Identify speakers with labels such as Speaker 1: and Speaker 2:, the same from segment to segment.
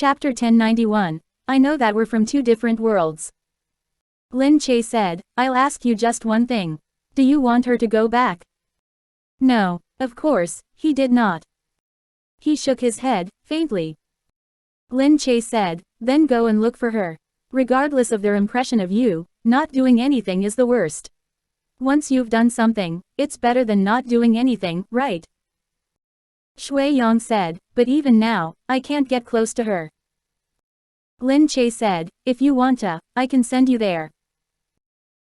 Speaker 1: Chapter 1091. I know that we're from two different worlds. Lin Che said, I'll ask you just one thing. Do you want her to go back? No, of course, he did not. He shook his head, faintly. Lin Che said, then go and look for her. Regardless of their impression of you, not doing anything is the worst. Once you've done something, it's better than not doing anything, right? Shui Yang said, but even now, I can't get close to her. Lin Che said, if you want to, I can send you there.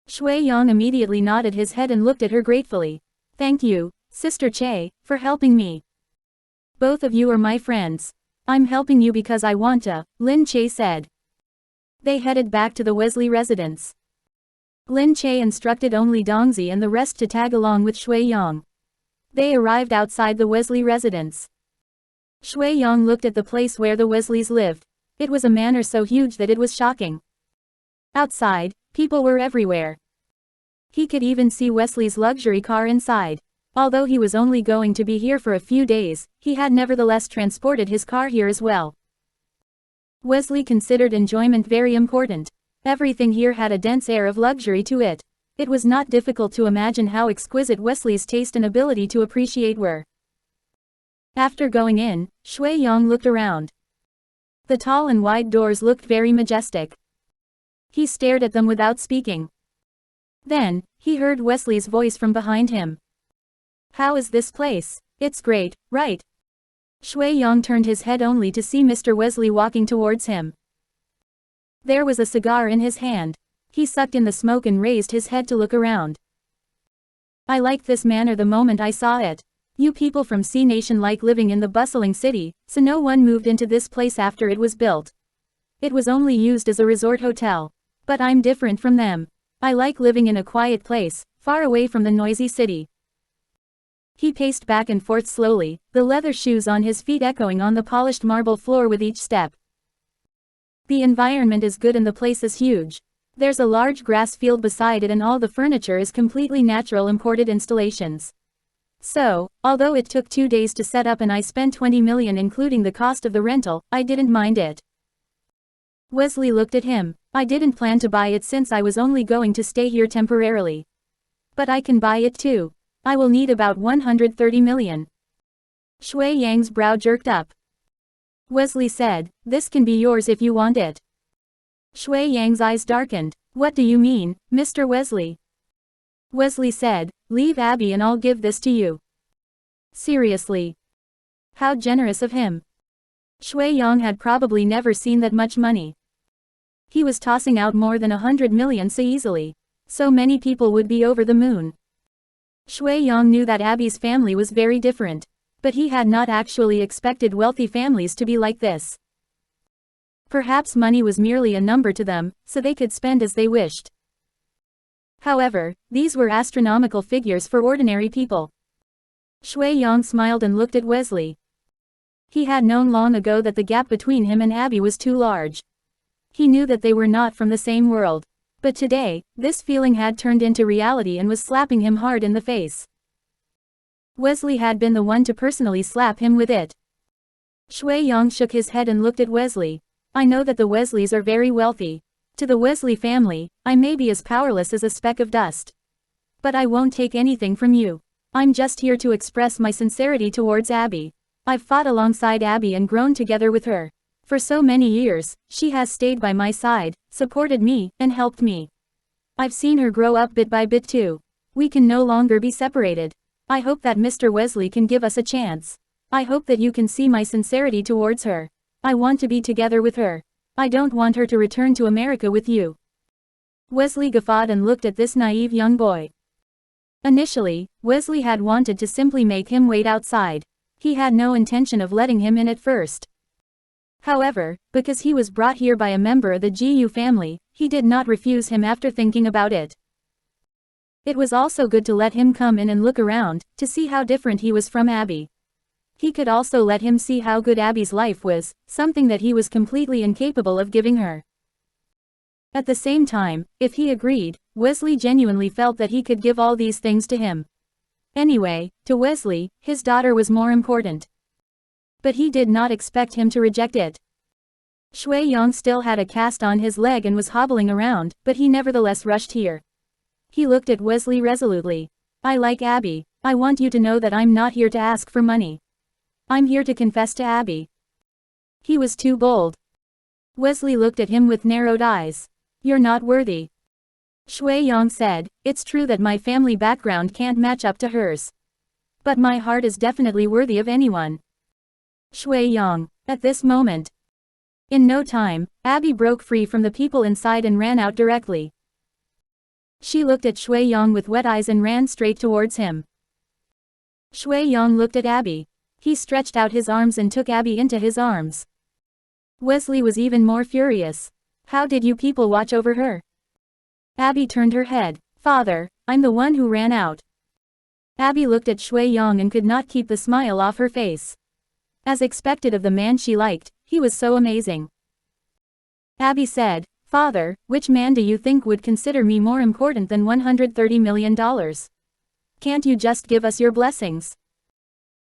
Speaker 1: Shui Yang immediately nodded his head and looked at her gratefully. Thank you, Sister Che, for helping me. Both of you are my friends. I'm helping you because I want to, Lin Che said. They headed back to the Wesley residence. Lin Che instructed only Dongzi and the rest to tag along with Shui Yang. They arrived outside the Wesley residence. Shui Yang looked at the place where the Wesleys lived. It was a manor so huge that it was shocking. Outside, people were everywhere. He could even see Wesley's luxury car inside. Although he was only going to be here for a few days, he had nevertheless transported his car here as well. Wesley considered enjoyment very important. Everything here had a dense air of luxury to it. It was not difficult to imagine how exquisite Wesley's taste and ability to appreciate were. After going in, Shui Yang looked around. The tall and wide doors looked very majestic. He stared at them without speaking. Then, he heard Wesley's voice from behind him. How is this place? It's great, right? Shui Yang turned his head only to see Mr. Wesley walking towards him. There was a cigar in his hand. He sucked in the smoke and raised his head to look around. I liked this manor the moment I saw it. You people from Sea Nation like living in the bustling city, so no one moved into this place after it was built. It was only used as a resort hotel. But I'm different from them. I like living in a quiet place, far away from the noisy city. He paced back and forth slowly, the leather shoes on his feet echoing on the polished marble floor with each step. The environment is good and the place is huge. There's a large grass field beside it and all the furniture is completely natural imported installations. So, although it took 2 days to set up and I spent 20 million including the cost of the rental, I didn't mind it. Wesley looked at him. I didn't plan to buy it since I was only going to stay here temporarily. But I can buy it too. I will need about 130 million. Shui Yang's brow jerked up. Wesley said, this can be yours if you want it. Shui Yang's eyes darkened. What do you mean, Mr. Wesley? Wesley said, leave Abby and I'll give this to you. Seriously. How generous of him. Shui Yang had probably never seen that much money. He was tossing out more than 100 million so easily. So many people would be over the moon. Shui Yang knew that Abby's family was very different. But he had not actually expected wealthy families to be like this. Perhaps money was merely a number to them, so they could spend as they wished. However, these were astronomical figures for ordinary people. Shui Yang smiled and looked at Wesley. He had known long ago that the gap between him and Abby was too large. He knew that they were not from the same world. But today, this feeling had turned into reality and was slapping him hard in the face. Wesley had been the one to personally slap him with it. Shui Yang shook his head and looked at Wesley. I know that the Wesleys are very wealthy. To the Wesley family, I may be as powerless as a speck of dust. But I won't take anything from you. I'm just here to express my sincerity towards Abby. I've fought alongside Abby and grown together with her. For so many years, she has stayed by my side, supported me, and helped me. I've seen her grow up bit by bit too. We can no longer be separated. I hope that Mr. Wesley can give us a chance. I hope that you can see my sincerity towards her. I want to be together with her. I don't want her to return to America with you. Wesley guffawed and looked at this naive young boy. Initially, Wesley had wanted to simply make him wait outside. He had no intention of letting him in at first. However, because he was brought here by a member of the Gu family, he did not refuse him after thinking about it. It was also good to let him come in and look around, to see how different he was from Abby. He could also let him see how good Abby's life was, something that he was completely incapable of giving her. At the same time, if he agreed, Wesley genuinely felt that he could give all these things to him. Anyway, to Wesley, his daughter was more important. But he did not expect him to reject it. Shui Yong still had a cast on his leg and was hobbling around, but he nevertheless rushed here. He looked at Wesley resolutely. I like Abby. I want you to know that I'm not here to ask for money. I'm here to confess to Abby. He was too bold. Wesley looked at him with narrowed eyes. You're not worthy. Shui Yong said, it's true that my family background can't match up to hers. But my heart is definitely worthy of anyone. Shui Yong. At this moment. In no time, Abby broke free from the people inside and ran out directly. She looked at Shui Yong with wet eyes and ran straight towards him. Shui Yong looked at Abby. He stretched out his arms and took Abby into his arms. Wesley was even more furious. How did you people watch over her? Abby turned her head. Father, I'm the one who ran out. Abby looked at Shui Yong and could not keep the smile off her face. As expected of the man she liked, he was so amazing. Abby said, Father, which man do you think would consider me more important than $130 million? Can't you just give us your blessings?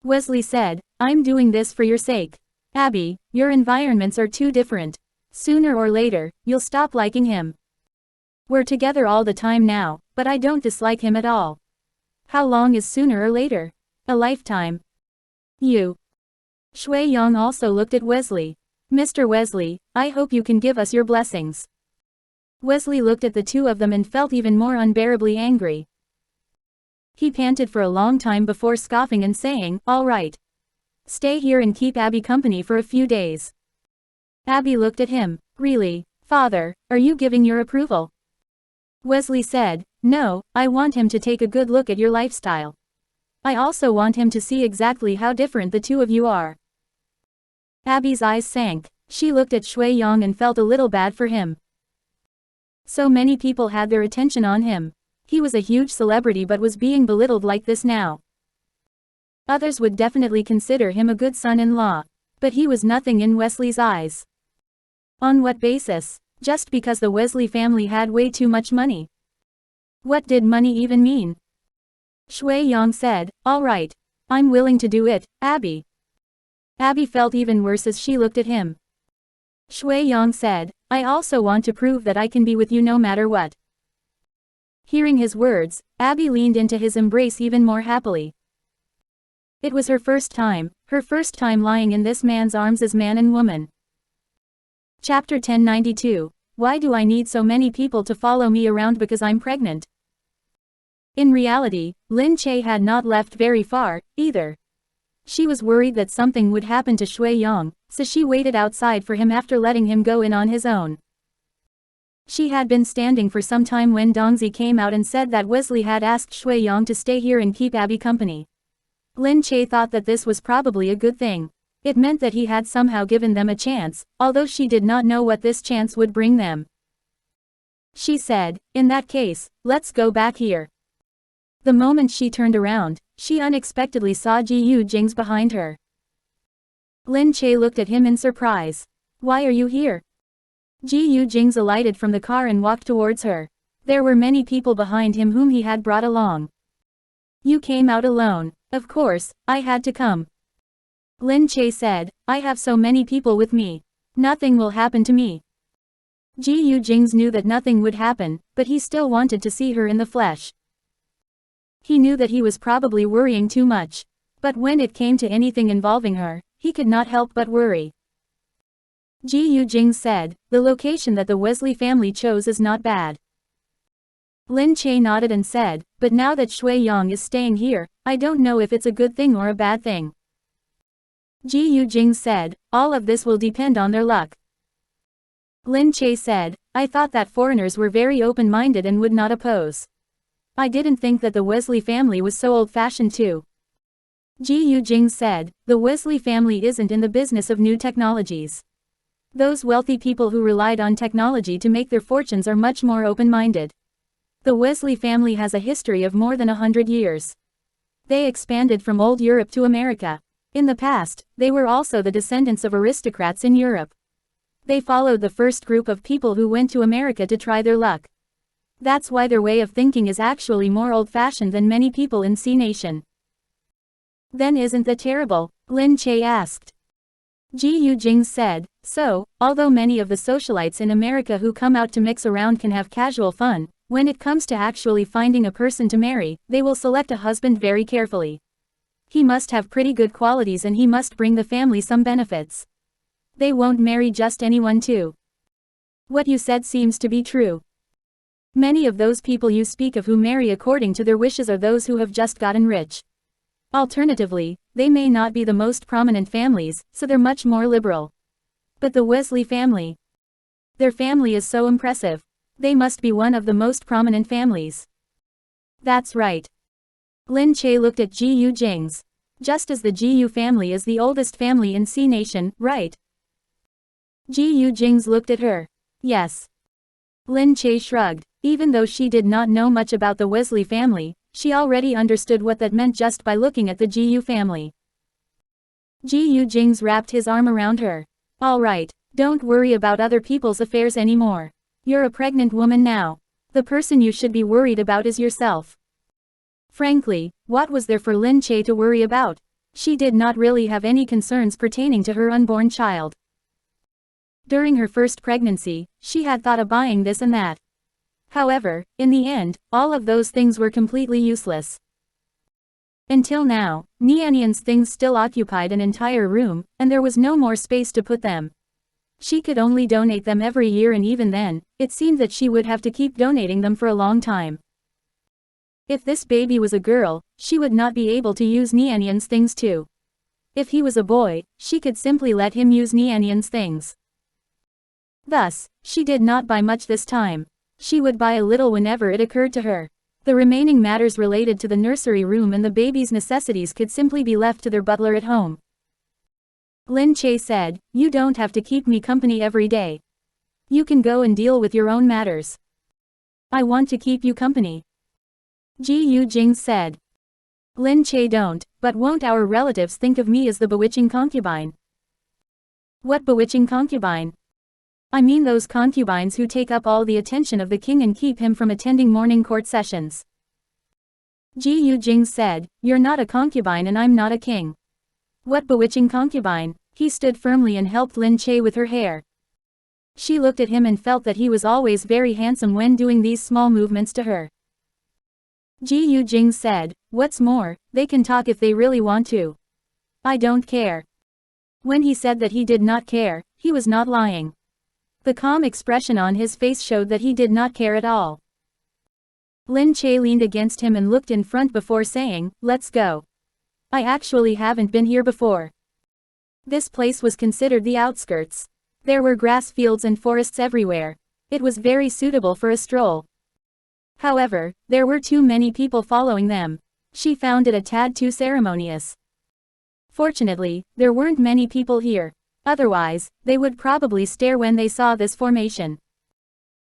Speaker 1: Wesley said, I'm doing this for your sake. Abby, your environments are too different. Sooner or later, you'll stop liking him. We're together all the time now, but I don't dislike him at all. How long is sooner or later? A lifetime. You. Shui Yong also looked at Wesley. Mr. Wesley, I hope you can give us your blessings. Wesley looked at the two of them and felt even more unbearably angry. He panted for a long time before scoffing and saying, all right. Stay here and keep Abby company for a few days. Abby looked at him. Really, Father, are you giving your approval? Wesley said, no, I want him to take a good look at your lifestyle. I also want him to see exactly how different the two of you are. Abby's eyes sank. She looked at Shui Yong and felt a little bad for him. So many people had their attention on him. He was a huge celebrity but was being belittled like this now. Others would definitely consider him a good son-in-law. But he was nothing in Wesley's eyes. On what basis? Just because the Wesley family had way too much money. What did money even mean? Shui Yong said, all right. I'm willing to do it, Abby. Abby felt even worse as she looked at him. Shui Yong said, I also want to prove that I can be with you no matter what. Hearing his words, Abby leaned into his embrace even more happily. It was her first time lying in this man's arms as man and woman. Chapter 1092. Why do I need so many people to follow me around because I'm pregnant? In reality, Lin Che had not left very far, either. She was worried that something would happen to Shui Yong, so she waited outside for him after letting him go in on his own. She had been standing for some time when Dongzi came out and said that Wesley had asked Shui Yong to stay here and keep Abby company. Lin Che thought that this was probably a good thing. It meant that he had somehow given them a chance, although she did not know what this chance would bring them. She said, in that case, let's go back here. The moment she turned around, she unexpectedly saw Gu Jingze behind her. Lin Che looked at him in surprise. Why are you here? Gu Jingze alighted from the car and walked towards her. There were many people behind him whom he had brought along. You came out alone. Of course, I had to come. Lin Che said, I have so many people with me. Nothing will happen to me. Gu Jingze knew that nothing would happen, but he still wanted to see her in the flesh. He knew that he was probably worrying too much. But when it came to anything involving her, he could not help but worry. Gu Jingze said, the location that the Wesley family chose is not bad. Lin Che nodded and said, but now that Shui Yong is staying here, I don't know if it's a good thing or a bad thing. Gu Jingze said, all of this will depend on their luck. Lin Che said, I thought that foreigners were very open-minded and would not oppose. I didn't think that the Wesley family was so old-fashioned too. Gu Jingze said, the Wesley family isn't in the business of new technologies. Those wealthy people who relied on technology to make their fortunes are much more open-minded. The Wesley family has a history of more than 100 years. They expanded from old Europe to America. In the past, they were also the descendants of aristocrats in Europe. They followed the first group of people who went to America to try their luck. That's why their way of thinking is actually more old-fashioned than many people in C Nation. Then isn't that terrible? Lin Che asked. Gu Jingze said, So, although many of the socialites in America who come out to mix around can have casual fun, when it comes to actually finding a person to marry, they will select a husband very carefully. He must have pretty good qualities and he must bring the family some benefits. They won't marry just anyone too. What you said seems to be true. Many of those people you speak of who marry according to their wishes are those who have just gotten rich. Alternatively, they may not be the most prominent families, so they're much more liberal. But the Wesley family. Their family is so impressive. They must be one of the most prominent families. That's right. Lin Che looked at Gu Jingze. Just as the Gu family is the oldest family in C Nation, right? Gu Jingze looked at her. Yes. Lin Che shrugged. Even though she did not know much about the Wesley family, she already understood what that meant just by looking at the Gu family. Gu Jingze wrapped his arm around her. All right, don't worry about other people's affairs anymore. You're a pregnant woman now. The person you should be worried about is yourself. Frankly, what was there for Lin Che to worry about? She did not really have any concerns pertaining to her unborn child. During her first pregnancy, she had thought of buying this and that. However, in the end, all of those things were completely useless. Until now, Nianyan's things still occupied an entire room, and there was no more space to put them. She could only donate them every year, and even then, it seemed that she would have to keep donating them for a long time. If this baby was a girl, she would not be able to use Nianyan's things too. If he was a boy, she could simply let him use Nianyan's things. Thus, she did not buy much this time. She would buy a little whenever it occurred to her. The remaining matters related to the nursery room and the baby's necessities could simply be left to their butler at home. Lin Che said, "You don't have to keep me company every day. You can go and deal with your own matters." "I want to keep you company," Gu Jingze said. Lin Che don't, but won't our relatives think of me as the bewitching concubine? What bewitching concubine? I mean those concubines who take up all the attention of the king and keep him from attending morning court sessions. Gu Jingze said, "You're not a concubine and I'm not a king." "What bewitching concubine?" He stood firmly and helped Lin Che with her hair. She looked at him and felt that he was always very handsome when doing these small movements to her. Gu Jingze said, "What's more, they can talk if they really want to. I don't care." When he said that he did not care, he was not lying. The calm expression on his face showed that he did not care at all. Lin Che leaned against him and looked in front before saying, "Let's go. I actually haven't been here before." This place was considered the outskirts. There were grass fields and forests everywhere. It was very suitable for a stroll. However, there were too many people following them. She found it a tad too ceremonious. Fortunately, there weren't many people here. Otherwise, they would probably stare when they saw this formation.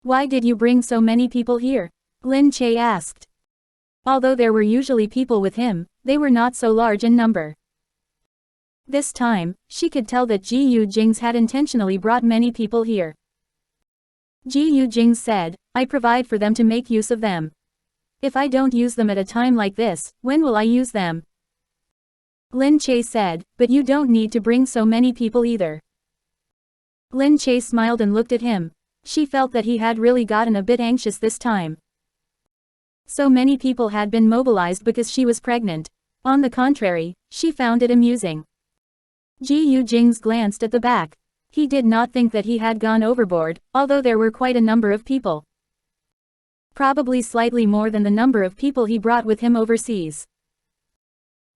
Speaker 1: "Why did you bring so many people here?" Lin Che asked. Although there were usually people with him, they were not so large in number. This time, she could tell that Gu Jingze had intentionally brought many people here. Gu Jingze said, "I provide for them to make use of them. If I don't use them at a time like this, when will I use them?" Lin Che said, "But you don't need to bring so many people either." Lin Che smiled and looked at him. She felt that he had really gotten a bit anxious this time. So many people had been mobilized because she was pregnant. On the contrary, she found it amusing. Gu Jingze glanced at the back. He did not think that he had gone overboard, although there were quite a number of people. Probably slightly more than the number of people he brought with him overseas.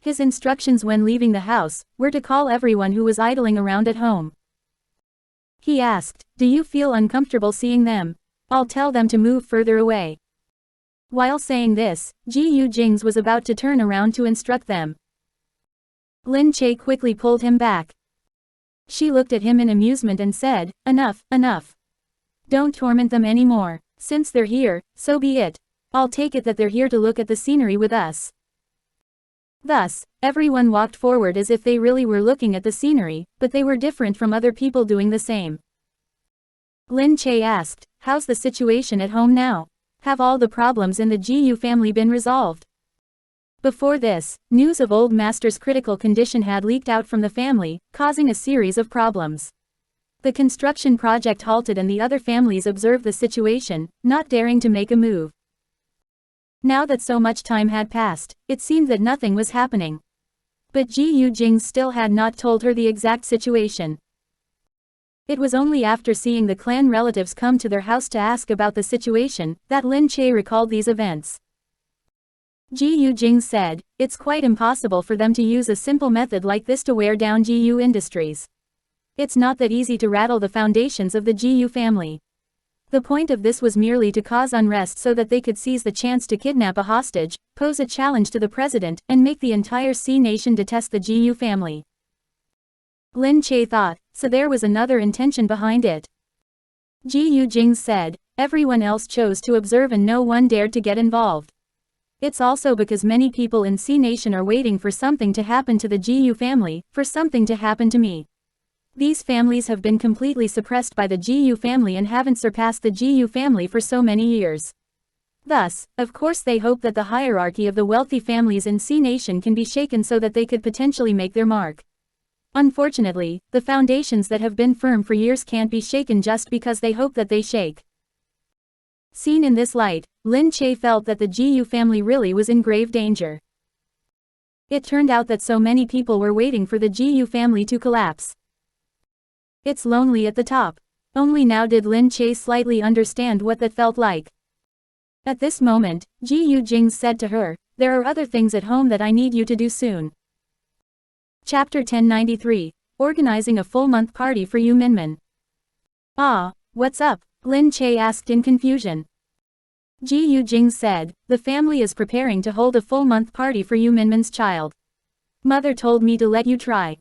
Speaker 1: His instructions when leaving the house were to call everyone who was idling around at home. He asked, "Do you feel uncomfortable seeing them? I'll tell them to move further away." While saying this, Gu Jingze was about to turn around to instruct them. Lin Che quickly pulled him back. She looked at him in amusement and said, "Enough, enough. Don't torment them anymore. Since they're here, so be it. I'll take it that they're here to look at the scenery with us." Thus, everyone walked forward as if they really were looking at the scenery, but they were different from other people doing the same. Lin Che asked, "How's the situation at home now? Have all the problems in the Gu family been resolved?" Before this, news of Old Master's critical condition had leaked out from the family, causing a series of problems. The construction project halted and the other families observed the situation, not daring to make a move. Now that so much time had passed, it seemed that nothing was happening. But Gu Jingze still had not told her the exact situation. It was only after seeing the clan relatives come to their house to ask about the situation, that Lin Che recalled these events. Gu Jingze said, "It's quite impossible for them to use a simple method like this to wear down Gu Industries. It's not that easy to rattle the foundations of the Gu family. The point of this was merely to cause unrest so that they could seize the chance to kidnap a hostage, pose a challenge to the president, and make the entire Sea Nation detest the Gu family." Lin Che thought, so there was another intention behind it. Gu Jingze said, "Everyone else chose to observe and no one dared to get involved. It's also because many people in Sea Nation are waiting for something to happen to the Gu family, for something to happen to me. These families have been completely suppressed by the Gu family and haven't surpassed the Gu family for so many years. Thus, of course they hope that the hierarchy of the wealthy families in Sea Nation can be shaken so that they could potentially make their mark. Unfortunately, the foundations that have been firm for years can't be shaken just because they hope that they shake." Seen in this light, Lin Che felt that the Gu family really was in grave danger. It turned out that so many people were waiting for the Gu family to collapse. It's lonely at the top. Only now did Lin Che slightly understand what that felt like. At this moment, Gu Jingze said to her, "There are other things at home that I need you to do soon." Chapter 1093, Organizing a full-month party for Yu Minmin. "Ah, what's up?" Lin Che asked in confusion. Gu Jingze said, "The family is preparing to hold a full-month party for Yu Minmin's child. Mother told me to let you try."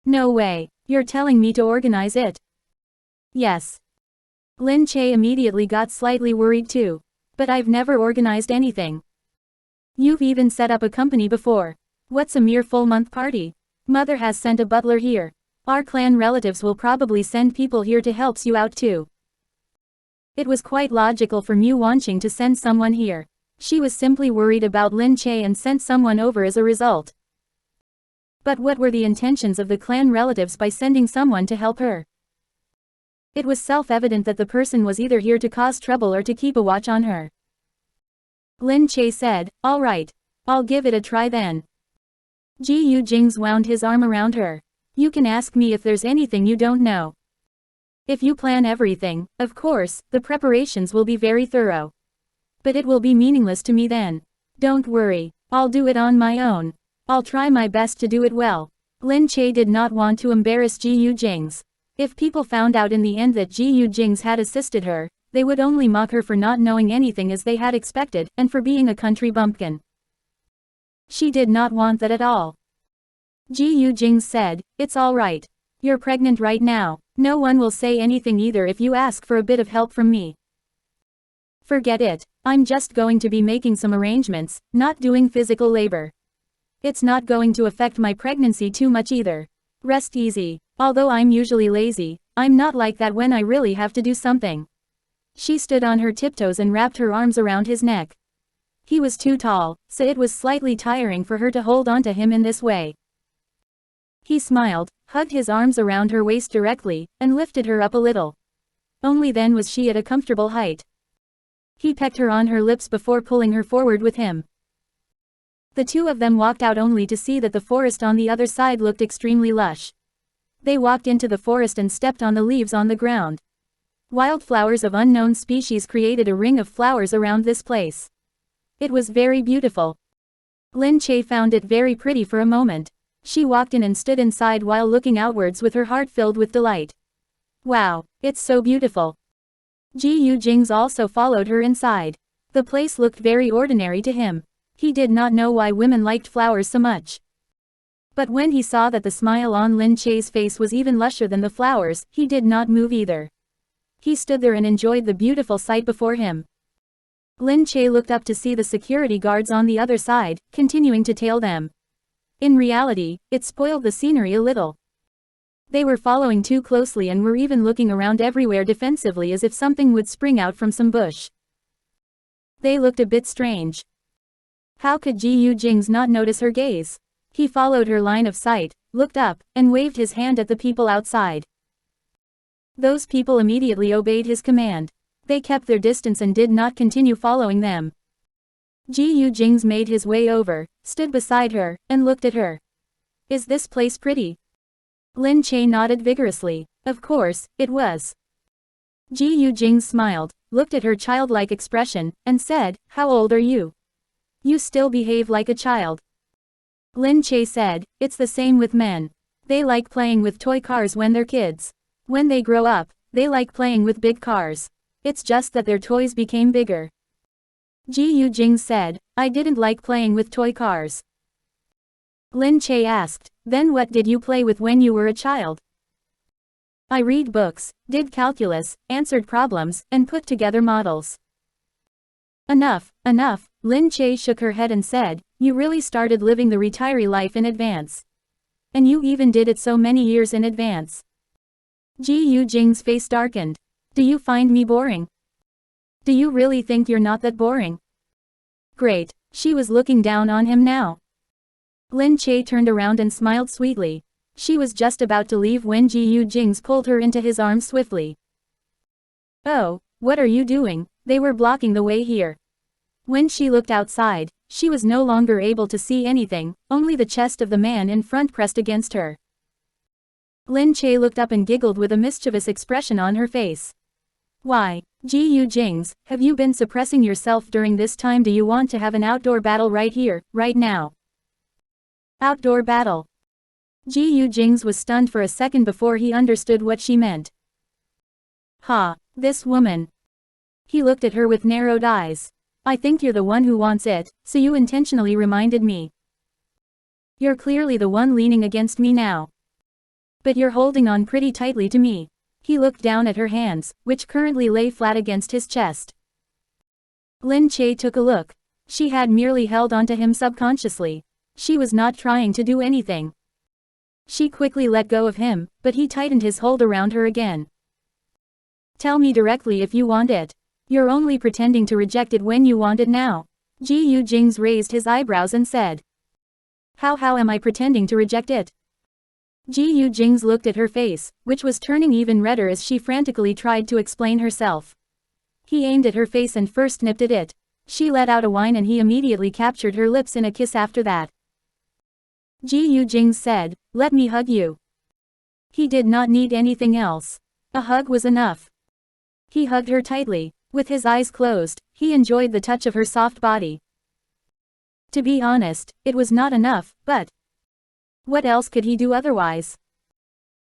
Speaker 1: "No way. You're telling me to organize it?" "Yes." Lin Che immediately got slightly worried too. "But I've never organized anything." "You've even set up a company before. What's a mere full-month party? Mother has sent a butler here. Our clan relatives will probably send people here to help you out too." It was quite logical for Mu Wanqing to send someone here. She was simply worried about Lin Che and sent someone over as a result. But what were the intentions of the clan relatives by sending someone to help her? It was self-evident that the person was either here to cause trouble or to keep a watch on her. Lin Che said, "All right. I'll give it a try then." Gu Jingze wound his arm around her. "You can ask me if there's anything you don't know. If you plan everything, of course, the preparations will be very thorough. But it will be meaningless to me then. Don't worry, I'll do it on my own. I'll try my best to do it well." Lin Che did not want to embarrass Gu Jingze. If people found out in the end that Gu Jingze had assisted her, they would only mock her for not knowing anything as they had expected, and for being a country bumpkin. She did not want that at all. Gu Jingze said, "It's all right. You're pregnant right now. No one will say anything either if you ask for a bit of help from me. Forget it. I'm just going to be making some arrangements, not doing physical labor. It's not going to affect my pregnancy too much either. Rest easy. Although I'm usually lazy, I'm not like that when I really have to do something." She stood on her tiptoes and wrapped her arms around his neck. He was too tall, so it was slightly tiring for her to hold onto him in this way. He smiled, hugged his arms around her waist directly, and lifted her up a little. Only then was she at a comfortable height. He pecked her on her lips before pulling her forward with him. The two of them walked out only to see that the forest on the other side looked extremely lush. They walked into the forest and stepped on the leaves on the ground. Wildflowers of unknown species created a ring of flowers around this place. It was very beautiful. Lin Che found it very pretty for a moment. She walked in and stood inside while looking outwards with her heart filled with delight. "Wow, it's so beautiful." Gu Jingze also followed her inside. The place looked very ordinary to him. He did not know why women liked flowers so much. But when he saw that the smile on Lin Che's face was even lusher than the flowers, he did not move either. He stood there and enjoyed the beautiful sight before him. Lin Che looked up to see the security guards on the other side, continuing to tail them. In reality, it spoiled the scenery a little. They were following too closely and were even looking around everywhere defensively as if something would spring out from some bush. They looked a bit strange. How could Gu Jingze not notice her gaze? He followed her line of sight, looked up, and waved his hand at the people outside. Those people immediately obeyed his command. They kept their distance and did not continue following them. Gu Jingze made his way over, stood beside her, and looked at her. Is this place pretty? Lin Che nodded vigorously. Of course, it was. Gu Jingze smiled, looked at her childlike expression, and said, how old are you? You still behave like a child. Lin Che said, it's the same with men. They like playing with toy cars when they're kids. When they grow up, they like playing with big cars. It's just that their toys became bigger. Gu Jingze said, I didn't like playing with toy cars. Lin Che asked, then what did you play with when you were a child? I read books, did calculus, answered problems, and put together models. Enough, enough, Lin Che shook her head and said, you really started living the retiree life in advance. And you even did it so many years in advance. Gu Jingze's face darkened. Do you find me boring? Do you really think you're not that boring? Great, she was looking down on him now. Lin Che turned around and smiled sweetly. She was just about to leave when Gu Jingze pulled her into his arms swiftly. Oh, what are you doing? They were blocking the way here. When she looked outside, she was no longer able to see anything, only the chest of the man in front pressed against her. Lin Che looked up and giggled with a mischievous expression on her face. Why, Gu Jingze, have you been suppressing yourself during this time? Do you want to have an outdoor battle right here, right now? Outdoor battle. Gu Jingze was stunned for a second before he understood what she meant. Ha, this woman. He looked at her with narrowed eyes. I think you're the one who wants it, so you intentionally reminded me. You're clearly the one leaning against me now. But you're holding on pretty tightly to me. He looked down at her hands, which currently lay flat against his chest. Lin Che took a look. She had merely held onto him subconsciously. She was not trying to do anything. She quickly let go of him, but he tightened his hold around her again. Tell me directly if you want it. You're only pretending to reject it when you want it now. Gu Jingze raised his eyebrows and said. How am I pretending to reject it? Gu Jingze looked at her face, which was turning even redder as she frantically tried to explain herself. He aimed at her face and first nipped at it. She let out a whine and he immediately captured her lips in a kiss after that. Gu Jingze said, let me hug you. He did not need anything else. A hug was enough. He hugged her tightly. With his eyes closed, he enjoyed the touch of her soft body. To be honest, it was not enough, but what else could he do otherwise?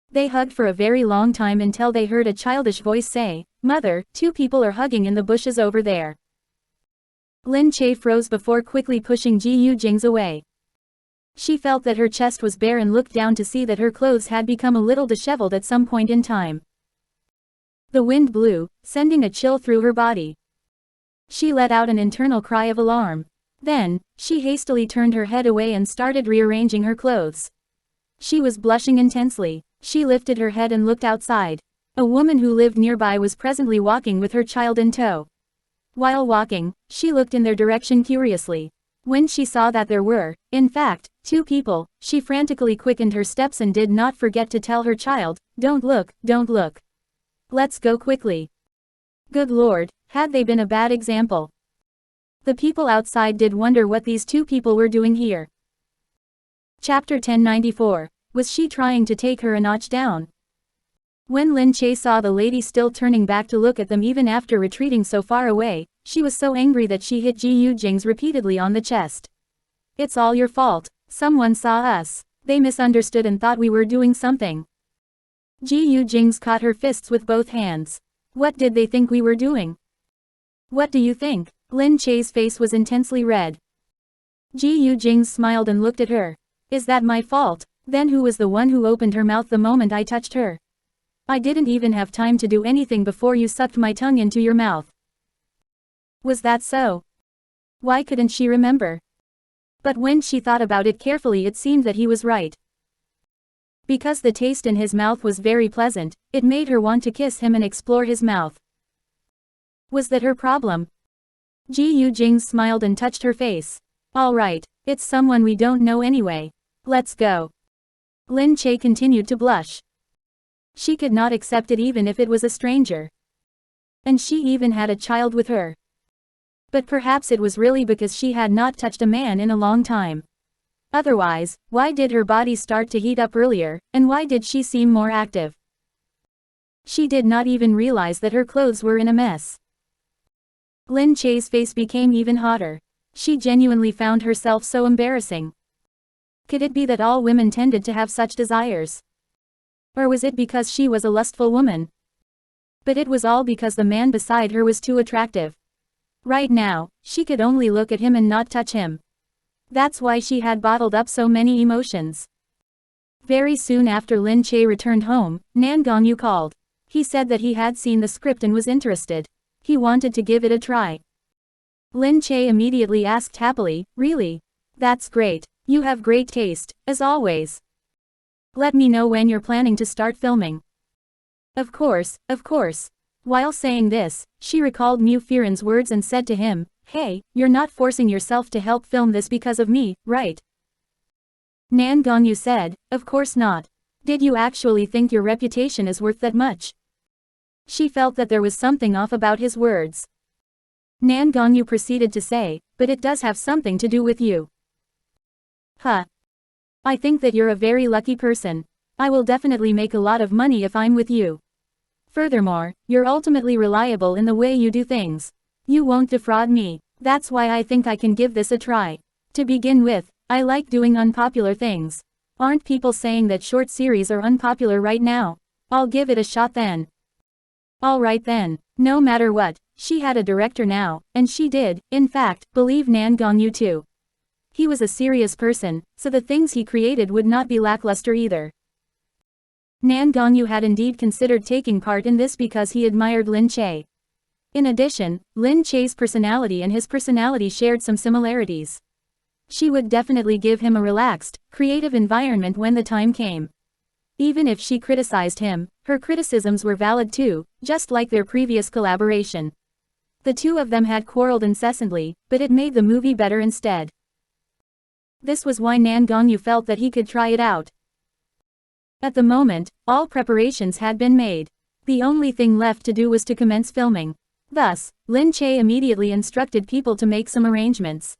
Speaker 1: They hugged for a very long time until they heard a childish voice say, Mother, two people are hugging in the bushes over there. Lin Che froze before quickly pushing Gu Jingze away. She felt that her chest was bare and looked down to see that her clothes had become a little disheveled at some point in time. The wind blew, sending a chill through her body. She let out an internal cry of alarm. Then, she hastily turned her head away and started rearranging her clothes. She was blushing intensely. She lifted her head and looked outside. A woman who lived nearby was presently walking with her child in tow. While walking, she looked in their direction curiously. When she saw that there were, in fact, two people, she frantically quickened her steps and did not forget to tell her child, don't look, don't look. Let's go quickly. Good Lord, had they been a bad example? The people outside did wonder what these two people were doing here. Chapter 1094, was she trying to take her a notch down? When Lin Che saw the lady still turning back to look at them even after retreating so far away, she was so angry that she hit Gu Jingze repeatedly on the chest. It's all your fault. Someone saw us. They misunderstood and thought we were doing something. Gu Jingze caught her fists with both hands. What did they think we were doing? What do you think? Lin Che's face was intensely red. Gu Jingze smiled and looked at her. Is that my fault? Then who was the one who opened her mouth the moment I touched her? I didn't even have time to do anything before you sucked my tongue into your mouth. Was that so? Why couldn't she remember? But when she thought about it carefully, it seemed that he was right. Because the taste in his mouth was very pleasant, it made her want to kiss him and explore his mouth. Was that her problem? Gu Jingze smiled and touched her face. All right, it's someone we don't know anyway. Let's go. Lin Che continued to blush. She could not accept it even if it was a stranger. And she even had a child with her. But perhaps it was really because she had not touched a man in a long time. Otherwise, why did her body start to heat up earlier, and why did she seem more active? She did not even realize that her clothes were in a mess. Lin Che's face became even hotter. She genuinely found herself so embarrassing. Could it be that all women tended to have such desires? Or was it because she was a lustful woman? But it was all because the man beside her was too attractive. Right now, she could only look at him and not touch him. That's why she had bottled up so many emotions. Very soon after Lin Che returned home, Nan Gongyu called. He said that he had seen the script and was interested. He wanted to give it a try. Lin Che immediately asked happily, "Really? That's great. You have great taste, as always. Let me know when you're planning to start filming." Of course, of course. While saying this, she recalled Mu Firen's words and said to him, "Hey, you're not forcing yourself to help film this because of me, right?" Nan Gongyu said, "Of course not. Did you actually think your reputation is worth that much?" She felt that there was something off about his words. Nan Gongyu proceeded to say, "But it does have something to do with you." Huh. I think that you're a very lucky person. I will definitely make a lot of money if I'm with you. Furthermore, you're ultimately reliable in the way you do things. You won't defraud me. That's why I think I can give this a try. To begin with, I like doing unpopular things. Aren't people saying that short series are unpopular right now? I'll give it a shot then. Alright then. No matter what, she had a director now, and she did, in fact, believe Nan Gongyu too. He was a serious person, so the things he created would not be lackluster either. Nan Gongyu had indeed considered taking part in this because he admired Lin Che. In addition, Lin Che's personality and his personality shared some similarities. She would definitely give him a relaxed, creative environment when the time came. Even if she criticized him, her criticisms were valid too, just like their previous collaboration. The two of them had quarreled incessantly, but it made the movie better instead. This was why Nan Gongyu felt that he could try it out. At the moment, all preparations had been made. The only thing left to do was to commence filming. Thus, Lin Che immediately instructed people to make some arrangements.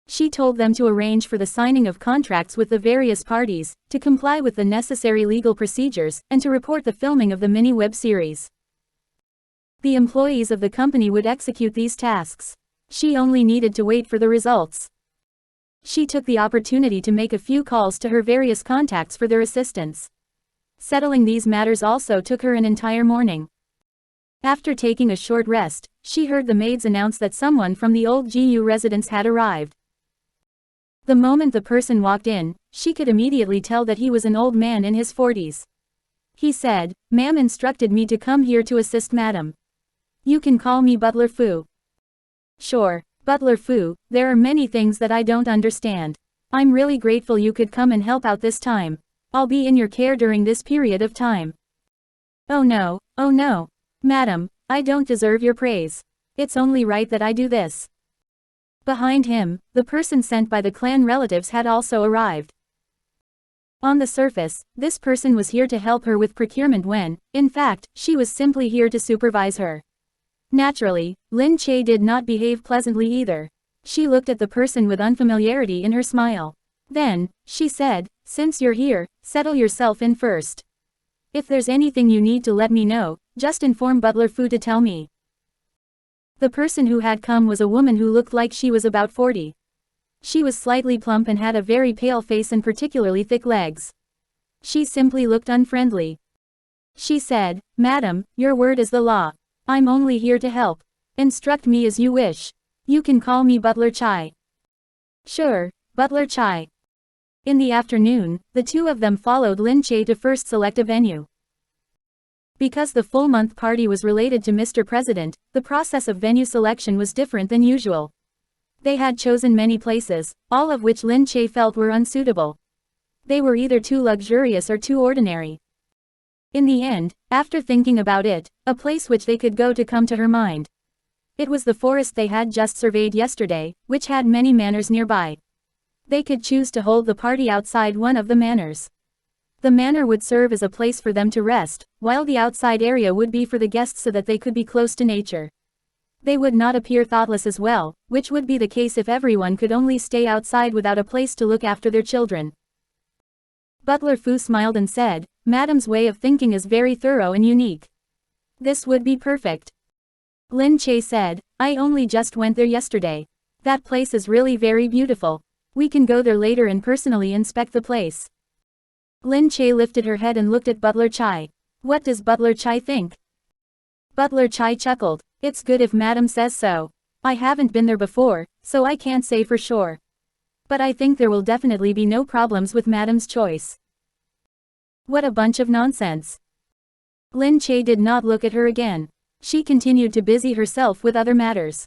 Speaker 1: She told them to arrange for the signing of contracts with the various parties, to comply with the necessary legal procedures, and to report the filming of the mini web series. The employees of the company would execute these tasks. She only needed to wait for the results. She took the opportunity to make a few calls to her various contacts for their assistance. Settling these matters also took her an entire morning. After taking a short rest, she heard the maids announce that someone from the old GU residence had arrived. The moment the person walked in, she could immediately tell that he was an old man in his 40s. He said, "Ma'am instructed me to come here to assist madam. You can call me Butler Fu." "Sure, Butler Fu, there are many things that I don't understand. I'm really grateful you could come and help out this time. I'll be in your care during this period of time." "Oh no, oh no. Madam, I don't deserve your praise. It's only right that I do this." Behind him, the person sent by the clan relatives had also arrived. On the surface, this person was here to help her with procurement when, in fact, she was simply here to supervise her. Naturally, Lin Che did not behave pleasantly either. She looked at the person with unfamiliarity in her smile. Then, she said, "Since you're here, settle yourself in first. If there's anything you need to let me know, just inform Butler Fu to tell me." The person who had come was a woman who looked like she was about 40. She was slightly plump and had a very pale face and particularly thick legs. She simply looked unfriendly. She said, "Madam, your word is the law. I'm only here to help. Instruct me as you wish. You can call me Butler Chai." "Sure, Butler Chai." In the afternoon, the two of them followed Lin Che to first select a venue. Because the full-month party was related to Mr. President, the process of venue selection was different than usual. They had chosen many places, all of which Lin Che felt were unsuitable. They were either too luxurious or too ordinary. In the end, after thinking about it, a place which they could go to come to her mind. It was the forest they had just surveyed yesterday, which had many manors nearby. They could choose to hold the party outside one of the manors. The manor would serve as a place for them to rest, while the outside area would be for the guests so that they could be close to nature. They would not appear thoughtless as well, which would be the case if everyone could only stay outside without a place to look after their children. Butler Fu smiled and said, Madam's way of thinking is very thorough and unique. This would be perfect. Lin Che said, I only just went there yesterday. That place is really very beautiful. We can go there later and personally inspect the place. Lin Che lifted her head and looked at Butler Chai. What does Butler Chai think? Butler Chai chuckled. It's good if Madam says so. I haven't been there before, so I can't say for sure. But I think there will definitely be no problems with Madam's choice. What a bunch of nonsense. Lin Che did not look at her again. She continued to busy herself with other matters.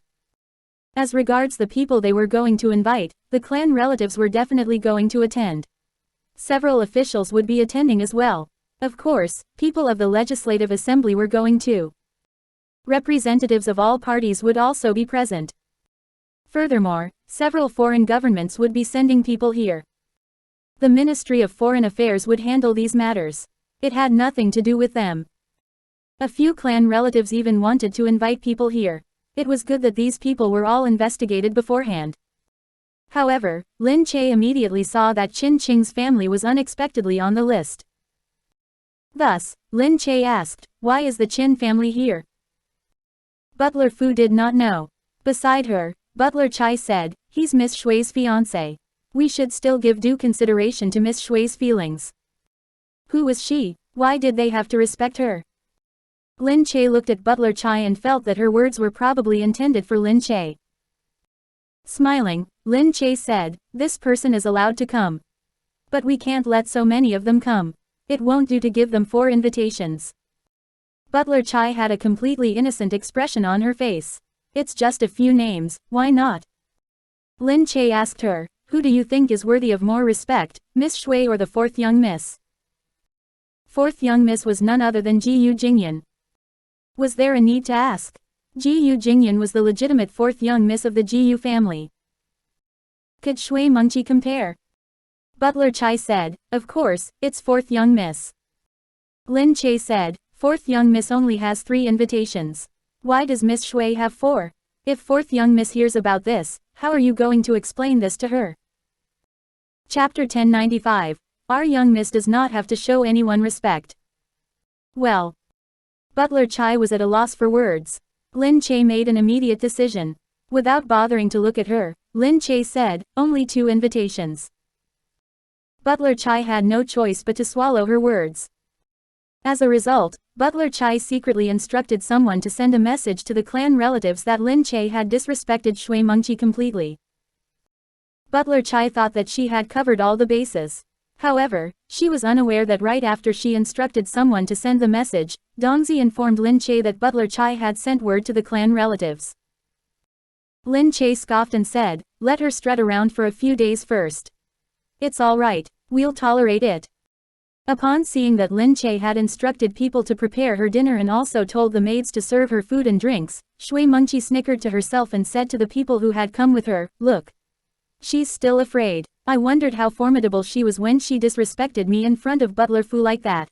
Speaker 1: As regards the people they were going to invite, the clan relatives were definitely going to attend. Several officials would be attending as well. Of course, people of the Legislative Assembly were going too. Representatives of all parties would also be present. Furthermore, several foreign governments would be sending people here. The Ministry of Foreign Affairs would handle these matters. It had nothing to do with them. A few clan relatives even wanted to invite people here. It was good that these people were all investigated beforehand. However, Lin Che immediately saw that Qin Qing's family was unexpectedly on the list. Thus, Lin Che asked, why is the Qin family here? Butler Fu did not know. Beside her, Butler Chai said, he's Miss Shui's fiancé. We should still give due consideration to Miss Shui's feelings. Who was she? Why did they have to respect her? Lin Che looked at Butler Chai and felt that her words were probably intended for Lin Che. Smiling, Lin Che said, this person is allowed to come. But we can't let so many of them come. It won't do to give them 4 invitations. Butler Chai had a completely innocent expression on her face. It's just a few names, why not? Lin Che asked her, who do you think is worthy of more respect, Miss Shui or the 4th young miss? 4th young miss was none other than Gu Jingze. Was there a need to ask? Gu Jingze was the legitimate 4th young miss of the Gu family. Could Shui Mengqi compare? Butler Chai said, of course, it's 4th young miss. Lin Che said, 4th young miss only has 3 invitations. Why does Miss Shui have 4? If 4th young miss hears about this, how are you going to explain this to her? Chapter 1095. Our young miss does not have to show anyone respect. Well. Butler Chai was at a loss for words. Lin Che made an immediate decision. Without bothering to look at her, Lin Che said, only 2 invitations. Butler Chai had no choice but to swallow her words. As a result, Butler Chai secretly instructed someone to send a message to the clan relatives that Lin Che had disrespected Shui Mengqi completely. Butler Chai thought that she had covered all the bases. However, she was unaware that right after she instructed someone to send the message, Dongzi informed Lin Che that Butler Chai had sent word to the clan relatives. Lin Che scoffed and said, let her strut around for a few days first. It's all right, we'll tolerate it. Upon seeing that Lin Che had instructed people to prepare her dinner and also told the maids to serve her food and drinks, Shui Mengqi snickered to herself and said to the people who had come with her, look. She's still afraid. I wondered how formidable she was when she disrespected me in front of Butler Fu like that.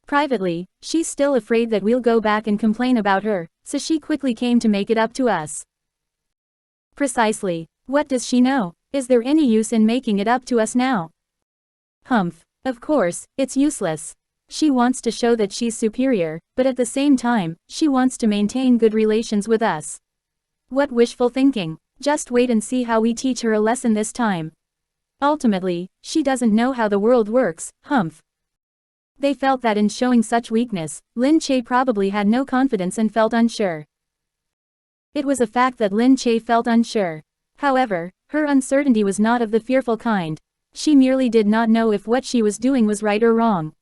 Speaker 1: Privately, she's still afraid that we'll go back and complain about her, so she quickly came to make it up to us. Precisely. What does she know? Is there any use in making it up to us now? Humph. Of course, it's useless. She wants to show that she's superior, but at the same time, she wants to maintain good relations with us. What wishful thinking. Just wait and see how we teach her a lesson this time. Ultimately, she doesn't know how the world works, humph. They felt that in showing such weakness, Lin Che probably had no confidence and felt unsure. It was a fact that Lin Che felt unsure. However, her uncertainty was not of the fearful kind. She merely did not know if what she was doing was right or wrong.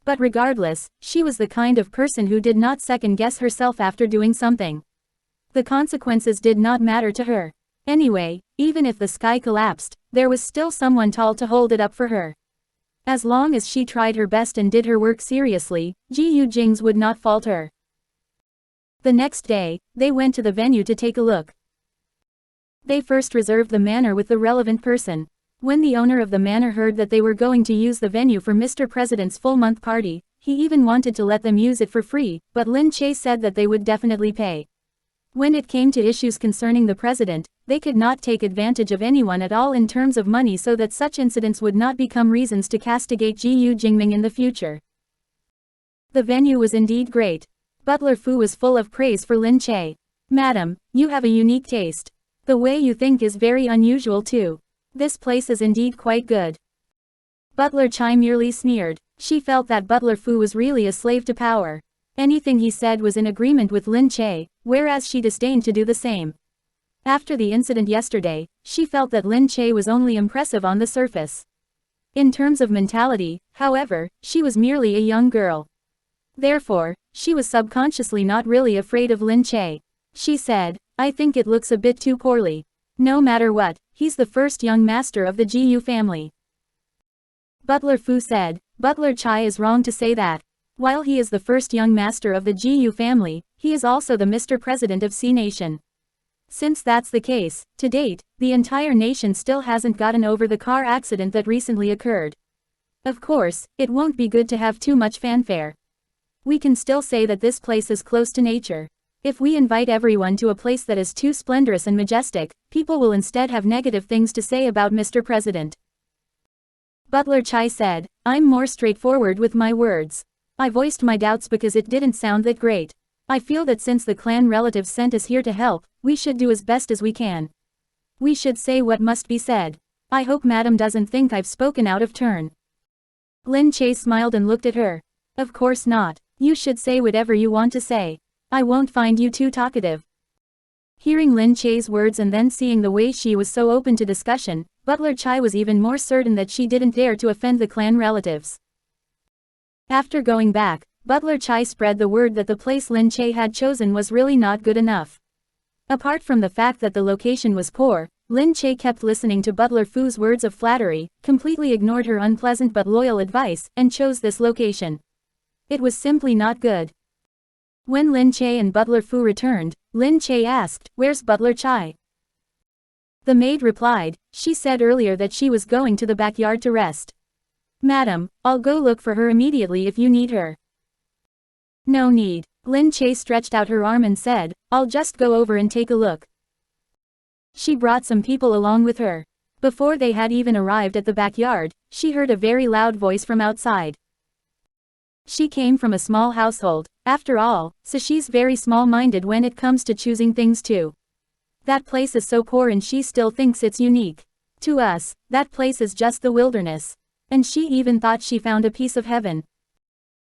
Speaker 1: But regardless, she was the kind of person who did not second-guess herself after doing something. The consequences did not matter to her. Anyway, even if the sky collapsed, there was still someone tall to hold it up for her. As long as she tried her best and did her work seriously, Gu Jingze would not falter. The next day, they went to the venue to take a look. They first reserved the manor with the relevant person. When the owner of the manor heard that they were going to use the venue for Mr. President's full-month party, he even wanted to let them use it for free, but Lin Che said that they would definitely pay. When it came to issues concerning the president, they could not take advantage of anyone at all in terms of money so that such incidents would not become reasons to castigate Gu Jingming in the future. The venue was indeed great. Butler Fu was full of praise for Lin Che. Madam, you have a unique taste. The way you think is very unusual too. This place is indeed quite good. Butler Chai merely sneered. She felt that Butler Fu was really a slave to power. Anything he said was in agreement with Lin Che, whereas she disdained to do the same. After the incident yesterday, she felt that Lin Che was only impressive on the surface. In terms of mentality, however, she was merely a young girl. Therefore, she was subconsciously not really afraid of Lin Che. She said, I think it looks a bit too poorly. No matter what, he's the first young master of the Gu family. Butler Fu said, Butler Chai is wrong to say that. While he is the first young master of the Gu family, he is also the Mr. President of C Nation. Since that's the case, to date, the entire nation still hasn't gotten over the car accident that recently occurred. Of course, it won't be good to have too much fanfare. We can still say that this place is close to nature. If we invite everyone to a place that is too splendorous and majestic, people will instead have negative things to say about Mr. President. Butler Chai said, I'm more straightforward with my words. I voiced my doubts because it didn't sound that great. I feel that since the clan relatives sent us here to help, we should do as best as we can. We should say what must be said. I hope Madam doesn't think I've spoken out of turn. Lin Che smiled and looked at her. Of course not. You should say whatever you want to say. I won't find you too talkative. Hearing Lin Che's words and then seeing the way she was so open to discussion, Butler Chai was even more certain that she didn't dare to offend the clan relatives. After going back, Butler Chai spread the word that the place Lin Che had chosen was really not good enough. Apart from the fact that the location was poor, Lin Che kept listening to Butler Fu's words of flattery, completely ignored her unpleasant but loyal advice, and chose this location. It was simply not good. When Lin Che and Butler Fu returned, Lin Che asked, Where's Butler Chai? The maid replied, She said earlier that she was going to the backyard to rest. Madam, I'll go look for her immediately if you need her. No need. Lin Che stretched out her arm and said, I'll just go over and take a look. She brought some people along with her. Before they had even arrived at the backyard, she heard a very loud voice from outside. She came from a small household, after all, so she's very small-minded when it comes to choosing things too. That place is so poor and she still thinks it's unique. To us, that place is just the wilderness. And she even thought she found a piece of heaven.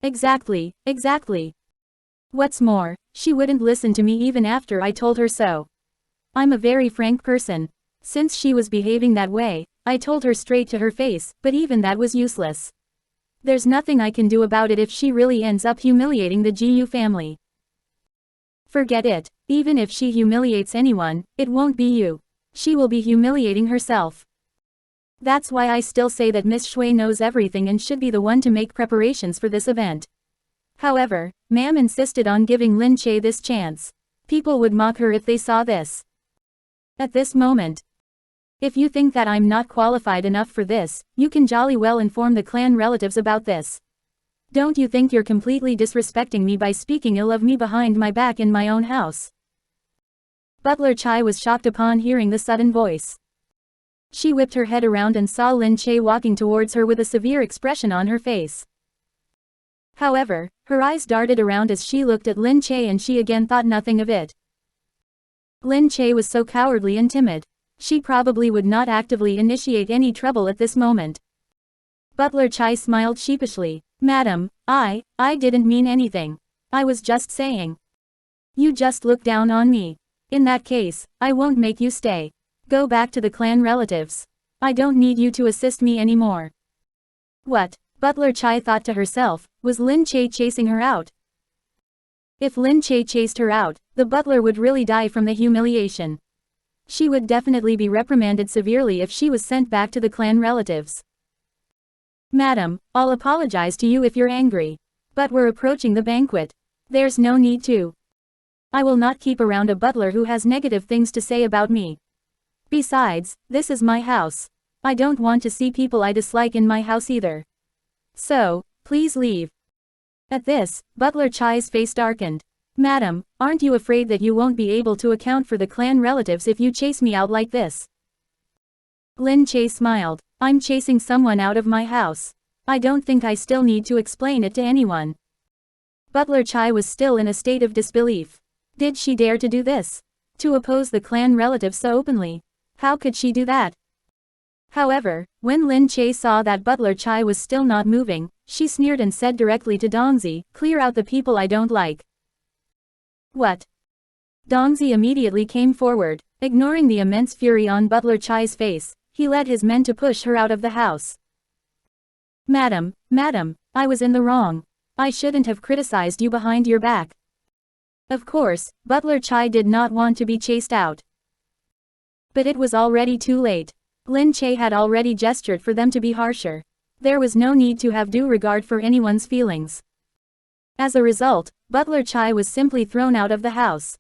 Speaker 1: Exactly, exactly. What's more, she wouldn't listen to me even after I told her so. I'm a very frank person. Since she was behaving that way, I told her straight to her face, but even that was useless. There's nothing I can do about it if she really ends up humiliating the Gu family. Forget it. Even if she humiliates anyone, it won't be you. She will be humiliating herself. That's why I still say that Miss Shui knows everything and should be the one to make preparations for this event. However, Ma'am insisted on giving Lin Che this chance. People would mock her if they saw this. At this moment, if you think that I'm not qualified enough for this, you can jolly well inform the clan relatives about this. Don't you think you're completely disrespecting me by speaking ill of me behind my back in my own house? Butler Chai was shocked upon hearing the sudden voice. She whipped her head around and saw Lin Che walking towards her with a severe expression on her face. However, her eyes darted around as she looked at Lin Che and she again thought nothing of it. Lin Che was so cowardly and timid. She probably would not actively initiate any trouble at this moment. Butler Chai smiled sheepishly. Madam, I didn't mean anything. I was just saying. You just look down on me. In that case, I won't make you stay. Go back to the clan relatives. I don't need you to assist me anymore. What? Butler Chai thought to herself, was Lin Che chasing her out? If Lin Che chased her out, the butler would really die from the humiliation. She would definitely be reprimanded severely if she was sent back to the clan relatives. Madam, I'll apologize to you if you're angry. But we're approaching the banquet. There's no need to. I will not keep around a butler who has negative things to say about me. Besides, this is my house. I don't want to see people I dislike in my house either. So, please leave. At this, Butler Chai's face darkened. Madam, aren't you afraid that you won't be able to account for the clan relatives if you chase me out like this? Lin Che smiled. I'm chasing someone out of my house. I don't think I still need to explain it to anyone. Butler Chai was still in a state of disbelief. Did she dare to do this? To oppose the clan relatives so openly? How could she do that? However, when Lin Che saw that Butler Chai was still not moving, she sneered and said directly to Dongzi, clear out the people I don't like. What? Dongzi immediately came forward. Ignoring the immense fury on Butler Chai's face, he led his men to push her out of the house. Madam, I was in the wrong. I shouldn't have criticized you behind your back. Of course, Butler Chai did not want to be chased out. But it was already too late. Lin Che had already gestured for them to be harsher. There was no need to have due regard for anyone's feelings. As a result, Butler Chai was simply thrown out of the house.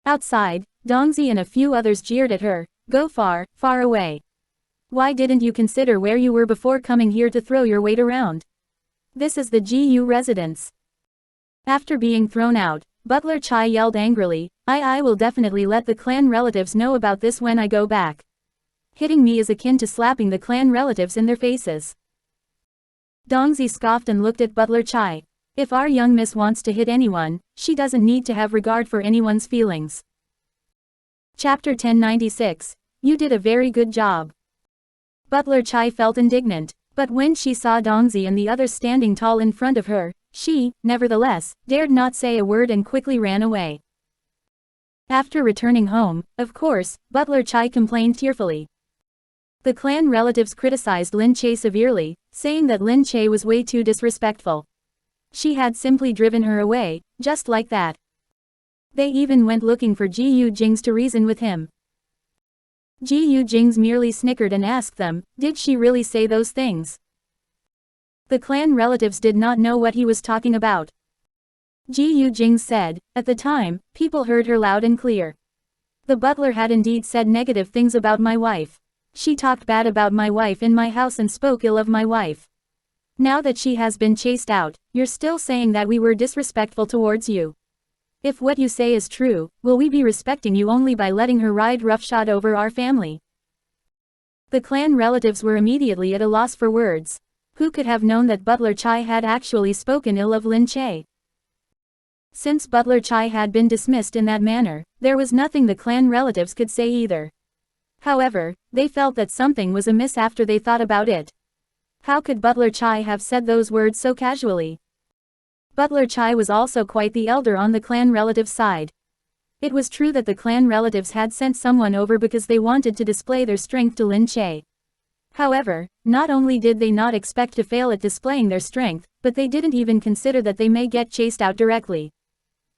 Speaker 1: Outside, Dongzi and a few others jeered at her, go far, far away. Why didn't you consider where you were before coming here to throw your weight around? This is the GU residence. After being thrown out, Butler Chai yelled angrily, I will definitely let the clan relatives know about this when I go back. Hitting me is akin to slapping the clan relatives in their faces. Dongzi scoffed and looked at Butler Chai. If our young miss wants to hit anyone, she doesn't need to have regard for anyone's feelings. Chapter 1096. You did a very good job. Butler Chai felt indignant, but when she saw Dongzi and the others standing tall in front of her, she, nevertheless, dared not say a word and quickly ran away. After returning home, of course, Butler Chai complained tearfully. The clan relatives criticized Lin Che severely, saying that Lin Che was way too disrespectful. She had simply driven her away, just like that. They even went looking for Gu Jingze to reason with him. Gu Jingze merely snickered and asked them, did she really say those things? The clan relatives did not know what he was talking about. Gu Jingze said, at the time, people heard her loud and clear. The butler had indeed said negative things about my wife. She talked bad about my wife in my house and spoke ill of my wife. Now that she has been chased out, you're still saying that we were disrespectful towards you. If what you say is true, will we be respecting you only by letting her ride roughshod over our family? The clan relatives were immediately at a loss for words. Who could have known that Butler Chai had actually spoken ill of Lin Che? Since Butler Chai had been dismissed in that manner, there was nothing the clan relatives could say either. However, they felt that something was amiss after they thought about it. How could Butler Chai have said those words so casually? Butler Chai was also quite the elder on the clan relatives' side. It was true that the clan relatives had sent someone over because they wanted to display their strength to Lin Che. However, not only did they not expect to fail at displaying their strength, but they didn't even consider that they may get chased out directly.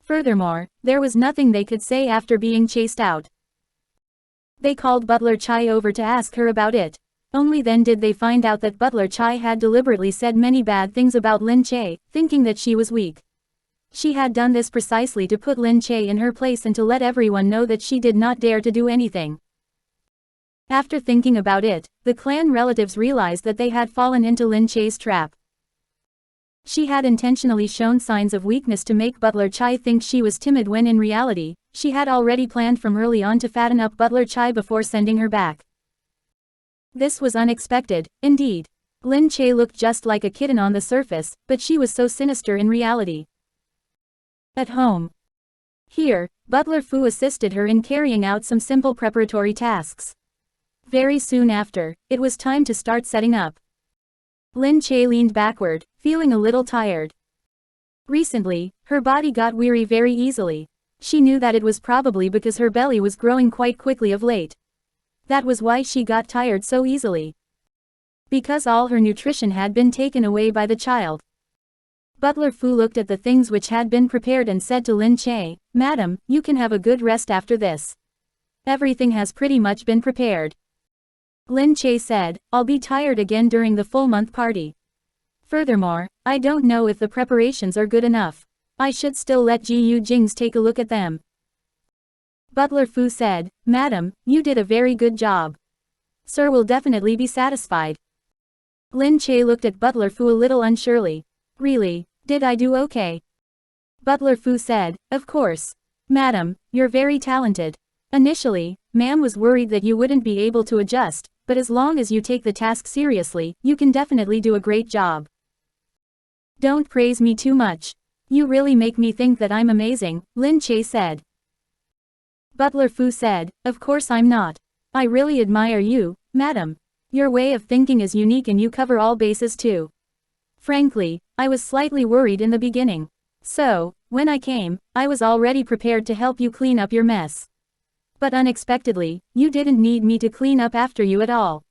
Speaker 1: Furthermore, there was nothing they could say after being chased out. They called Butler Chai over to ask her about it. Only then did they find out that Butler Chai had deliberately said many bad things about Lin Che, thinking that she was weak. She had done this precisely to put Lin Che in her place and to let everyone know that she did not dare to do anything. After thinking about it, the clan relatives realized that they had fallen into Lin Che's trap. She had intentionally shown signs of weakness to make Butler Chai think she was timid when in reality, she had already planned from early on to fatten up Butler Chai before sending her back. This was unexpected, indeed. Lin Che looked just like a kitten on the surface, but she was so sinister in reality. At home. Here, Butler Fu assisted her in carrying out some simple preparatory tasks. Very soon after, it was time to start setting up. Lin Che leaned backward, feeling a little tired. Recently, her body got weary very easily. She knew that it was probably because her belly was growing quite quickly of late. That was why she got tired so easily. Because all her nutrition had been taken away by the child. Butler Fu looked at the things which had been prepared and said to Lin Che, Madam, you can have a good rest after this. Everything has pretty much been prepared. Lin Che said, I'll be tired again during the full month party. Furthermore, I don't know if the preparations are good enough. I should still let Gu Jingze take a look at them. Butler Fu said, Madam, you did a very good job. Sir will definitely be satisfied. Lin Che looked at Butler Fu a little unsurely. Really, did I do okay? Butler Fu said, of course. Madam, you're very talented. Initially, ma'am was worried that you wouldn't be able to adjust, but as long as you take the task seriously, you can definitely do a great job. Don't praise me too much. You really make me think that I'm amazing, Lin Che said. Butler Fu said, of course I'm not. I really admire you, madam. Your way of thinking is unique and you cover all bases too. Frankly, I was slightly worried in the beginning. So, when I came, I was already prepared to help you clean up your mess. But unexpectedly, you didn't need me to clean up after you at all.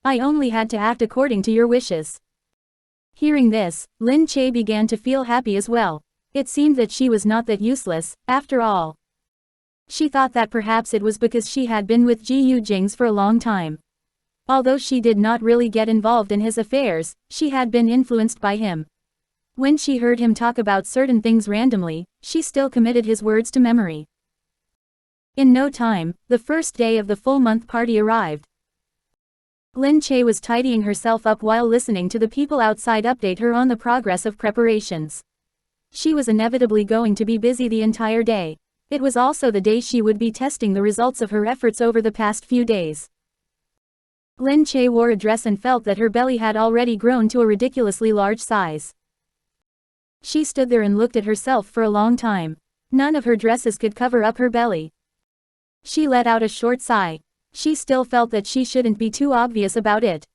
Speaker 1: I only had to act according to your wishes. Hearing this, Lin Che began to feel happy as well. It seemed that she was not that useless, after all. She thought that perhaps it was because she had been with Gu Jingze for a long time. Although she did not really get involved in his affairs, she had been influenced by him. When she heard him talk about certain things randomly, she still committed his words to memory. In no time, the first day of the full-month party arrived. Lin Che was tidying herself up while listening to the people outside update her on the progress of preparations. She was inevitably going to be busy the entire day. It was also the day she would be testing the results of her efforts over the past few days. Lin Che wore a dress and felt that her belly had already grown to a ridiculously large size. She stood there and looked at herself for a long time. None of her dresses could cover up her belly. She let out a short sigh. She still felt that she shouldn't be too obvious about it.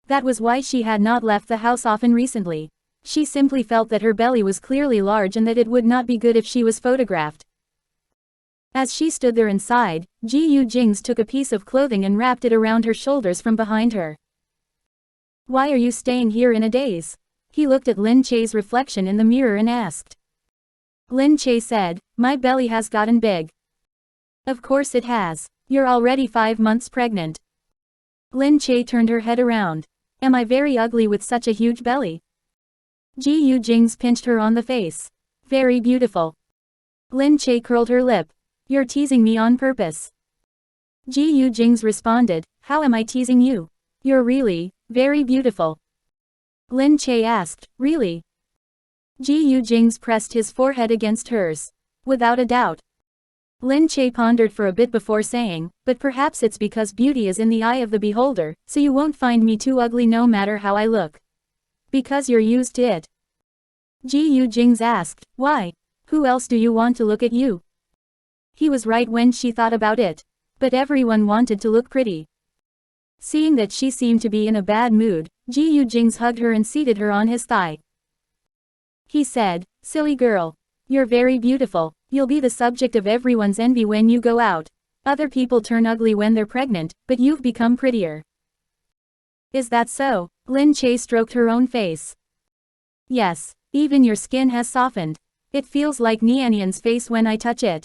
Speaker 1: That was why she had not left the house often recently. She simply felt that her belly was clearly large and that it would not be good if she was photographed. As she stood there and sighed, Gu Jingze took a piece of clothing and wrapped it around her shoulders from behind her. Why are you staying here in a daze? He looked at Lin Che's reflection in the mirror and asked. Lin Che said, my belly has gotten big. Of course it has. You're already 5 months pregnant. Lin Che turned her head around. Am I very ugly with such a huge belly? Gu Jingze pinched her on the face. Very beautiful. Lin Che curled her lip. You're teasing me on purpose. Gu Jingze responded, how am I teasing you? You're really, very beautiful. Lin Che asked, really? Gu Jingze pressed his forehead against hers. Without a doubt. Lin Che pondered for a bit before saying, but perhaps it's because beauty is in the eye of the beholder, so you won't find me too ugly no matter how I look. Because you're used to it. Gu Jingze asked, why? Who else do you want to look at you? He was right when she thought about it. But everyone wanted to look pretty. Seeing that she seemed to be in a bad mood, Gu Jingze hugged her and seated her on his thigh. He said, silly girl. You're very beautiful. You'll be the subject of everyone's envy when you go out. Other people turn ugly when they're pregnant, but you've become prettier. Is that so? Lin Che stroked her own face. Yes, even your skin has softened. It feels like Nianian's face when I touch it.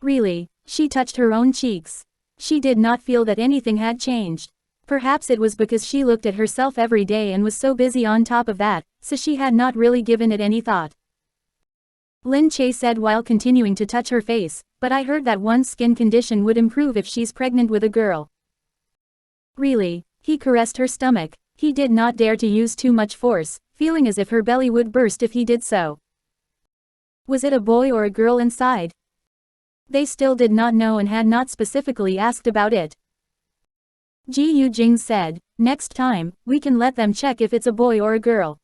Speaker 1: Really, she touched her own cheeks. She did not feel that anything had changed. Perhaps it was because she looked at herself every day and was so busy on top of that, so she had not really given it any thought. Lin Che said while continuing to touch her face, but I heard that one's skin condition would improve if she's pregnant with a girl. Really? He caressed her stomach. He did not dare to use too much force, feeling as if her belly would burst if he did so. Was it a boy or a girl inside? They still did not know and had not specifically asked about it. Gu Jingze said, next time, we can let them check if it's a boy or a girl.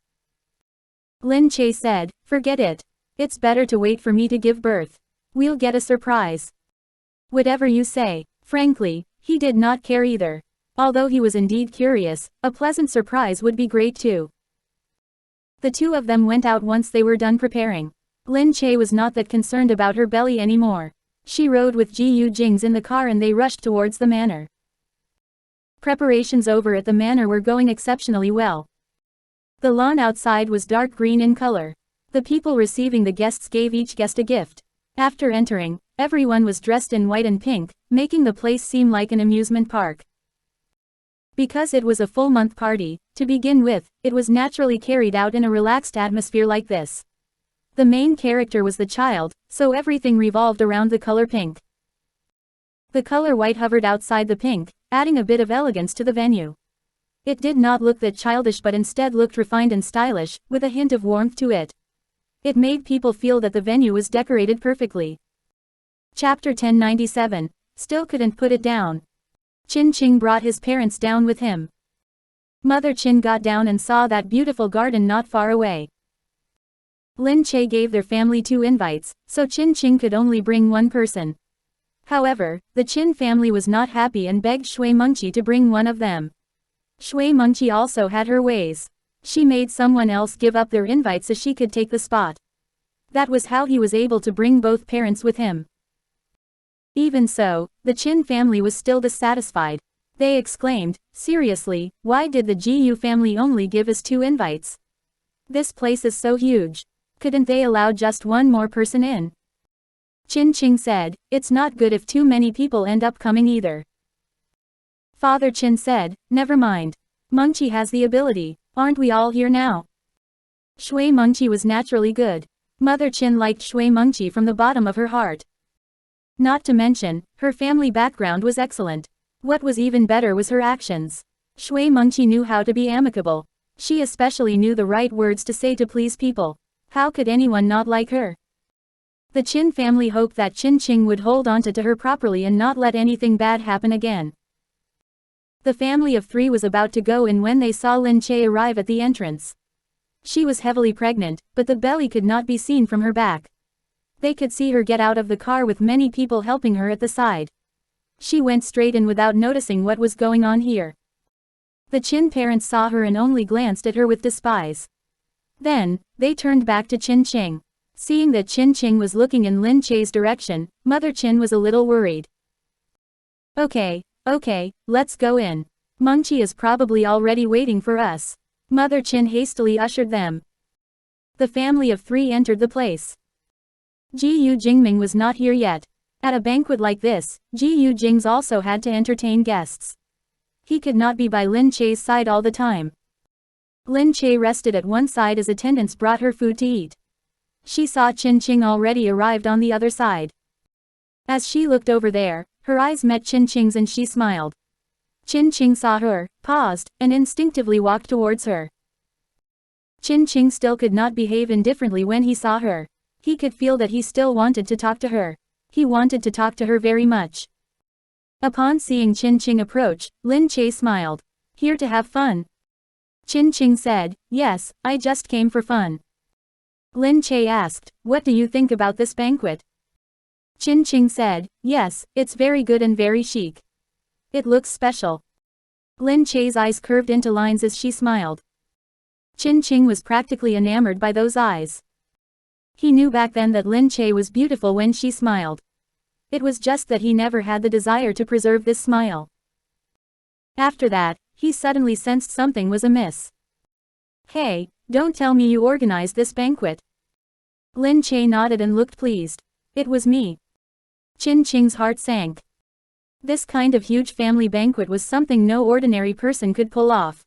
Speaker 1: Lin Che said, forget it. It's better to wait for me to give birth. We'll get a surprise. Whatever you say. Frankly, he did not care either. Although he was indeed curious, a pleasant surprise would be great too. The two of them went out once they were done preparing. Lin Che was not that concerned about her belly anymore. She rode with Gu Jingze in the car and they rushed towards the manor. Preparations over at the manor were going exceptionally well. The lawn outside was dark green in color. The people receiving the guests gave each guest a gift. After entering, everyone was dressed in white and pink, making the place seem like an amusement park. Because it was a full-month party, to begin with, it was naturally carried out in a relaxed atmosphere like this. The main character was the child, so everything revolved around the color pink. The color white hovered outside the pink, adding a bit of elegance to the venue. It did not look that childish but instead looked refined and stylish, with a hint of warmth to it. It made people feel that the venue was decorated perfectly. Chapter 1097, still couldn't put it down. Qin Qing brought his parents down with him. Mother Qin got down and saw that beautiful garden not far away. Lin Che gave their family 2 invites, so Qin Qing could only bring 1 person. However, the Qin family was not happy and begged Shui Mengqi to bring one of them. Shui Mengqi also had her ways. She made someone else give up their invite so she could take the spot. That was how he was able to bring both parents with him. Even so, the Qin family was still dissatisfied. They exclaimed, "Seriously, why did the Gu family only give us 2 invites? This place is so huge. Couldn't they allow just 1 more person in?" Qin Qing said, "It's not good if too many people end up coming either." Father Qin said, "Never mind. Mengqi has the ability. Aren't we all here now?" Shui Mengqi was naturally good. Mother Qin liked Shui Mengqi from the bottom of her heart. Not to mention, her family background was excellent. What was even better was her actions. Shui Mengqi knew how to be amicable. She especially knew the right words to say to please people. How could anyone not like her? The Qin family hoped that Qin Qing would hold on to her properly and not let anything bad happen again. The family of 3 was about to go in when they saw Lin Che arrive at the entrance. She was heavily pregnant, but the belly could not be seen from her back. They could see her get out of the car with many people helping her at the side. She went straight in without noticing what was going on here. The Qin parents saw her and only glanced at her with despise. Then, they turned back to Qin Qing. Seeing that Qin Qing was looking in Lin Che's direction, Mother Qin was a little worried. Okay, let's go in. Mengqi is probably already waiting for us. Mother Qin hastily ushered them. The family of 3 entered the place. Gu Jingming was not here yet. At a banquet like this, Gu Jingze also had to entertain guests. He could not be by Lin Che's side all the time. Lin Che rested at one side as attendants brought her food to eat. She saw Qin Qing already arrived on the other side. As she looked over there, her eyes met Qin Qing's and she smiled. Qin Qing saw her, paused, and instinctively walked towards her. Qin Qing still could not behave indifferently when he saw her. He could feel that he still wanted to talk to her. He wanted to talk to her very much. Upon seeing Qin Qing approach, Lin Che smiled. "Here to have fun?" Qin Qing said, "Yes, I just came for fun." Lin Che asked, "What do you think about this banquet?" Qin Qing said, "Yes, it's very good and very chic. It looks special." Lin Che's eyes curved into lines as she smiled. Qin Qing was practically enamored by those eyes. He knew back then that Lin Che was beautiful when she smiled. It was just that he never had the desire to preserve this smile. After that, he suddenly sensed something was amiss. "Hey, don't tell me you organized this banquet." Lin Che nodded and looked pleased. "It was me." Qin Qing's heart sank. This kind of huge family banquet was something no ordinary person could pull off.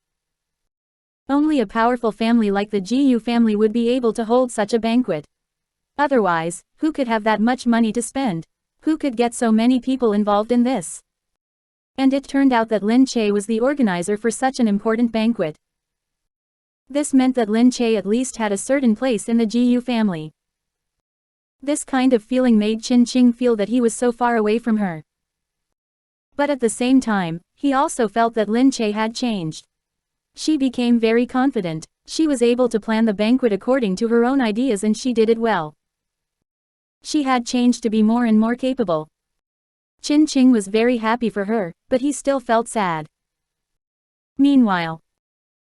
Speaker 1: Only a powerful family like the Gu family would be able to hold such a banquet. Otherwise, who could have that much money to spend? Who could get so many people involved in this? And it turned out that Lin Che was the organizer for such an important banquet. This meant that Lin Che at least had a certain place in the Gu family. This kind of feeling made Qin Qing feel that he was so far away from her. But at the same time, he also felt that Lin Che had changed. She became very confident. She was able to plan the banquet according to her own ideas and she did it well. She had changed to be more and more capable. Qin Qing was very happy for her, but he still felt sad. Meanwhile,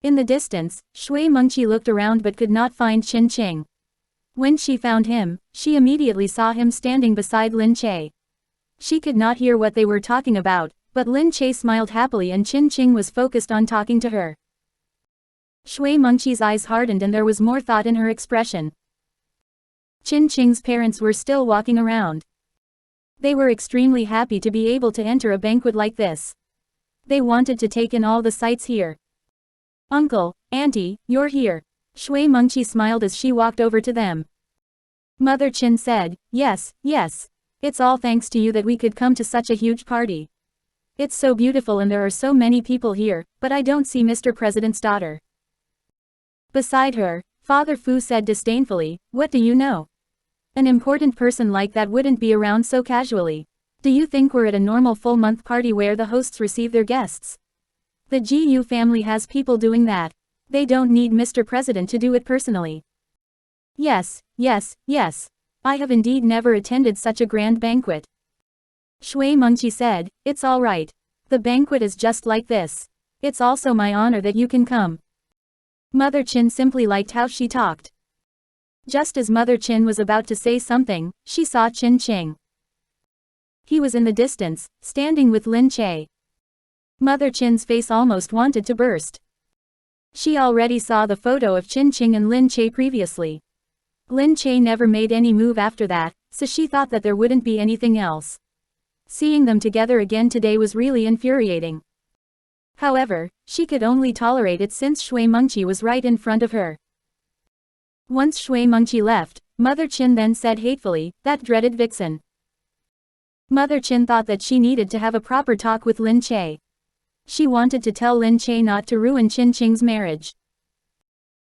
Speaker 1: in the distance, Shui Mengqi looked around but could not find Qin Qing. When she found him, she immediately saw him standing beside Lin Che. She could not hear what they were talking about, but Lin Che smiled happily and Qin Qing was focused on talking to her. Shui Mengqi's eyes hardened and there was more thought in her expression. Qin Qing's parents were still walking around. They were extremely happy to be able to enter a banquet like this. They wanted to take in all the sights here. "Uncle, Auntie, you're here." Shui Mengqi smiled as she walked over to them. Mother Qin said, yes. It's all thanks to you that we could come to such a huge party. It's so beautiful and there are so many people here, but I don't see Mr. President's daughter. Beside her, Father Fu said disdainfully, what do you know? An important person like that wouldn't be around so casually. Do you think we're at a normal full-month party where the hosts receive their guests? The GU family has people doing that. They don't need Mr. President to do it personally. Yes, yes, yes. I have indeed never attended such a grand banquet. Shui Mengqi said, it's all right. The banquet is just like this. It's also my honor that you can come. Mother Qin simply liked how she talked. Just as Mother Qin was about to say something, she saw Qin Qing. He was in the distance, standing with Lin Che. Mother Qin's face almost wanted to burst. She already saw the photo of Qin Qing and Lin Che previously. Lin Che never made any move after that, so she thought that there wouldn't be anything else. Seeing them together again today was really infuriating. However, she could only tolerate it since Shui Mengqi was right in front of her. Once Shui Mengqi left, Mother Qin then said hatefully, that dreaded vixen. Mother Qin thought that she needed to have a proper talk with Lin Che. She wanted to tell Lin Che not to ruin Qin Qing's marriage.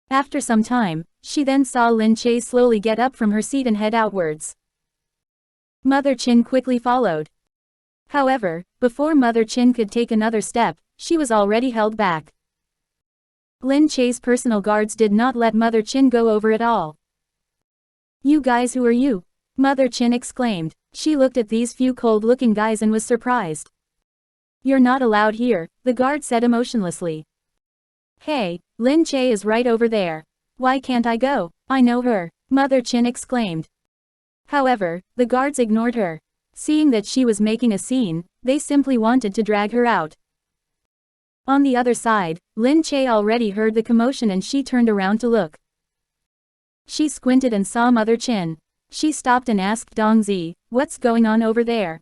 Speaker 1: After some time, she then saw Lin Che slowly get up from her seat and head outwards. Mother Qin quickly followed. However, before Mother Qin could take another step, she was already held back. Lin Che's personal guards did not let Mother Qin go over at all. You guys, who are you? Mother Qin exclaimed. She looked at these few cold-looking guys and was surprised. You're not allowed here, the guard said emotionlessly. Hey, Lin Che is right over there. Why can't I go? I know her, Mother Qin exclaimed. However, the guards ignored her. Seeing that she was making a scene, they simply wanted to drag her out. On the other side, Lin Che already heard the commotion and she turned around to look. She squinted and saw Mother Qin. She stopped and asked Dongzi, what's going on over there?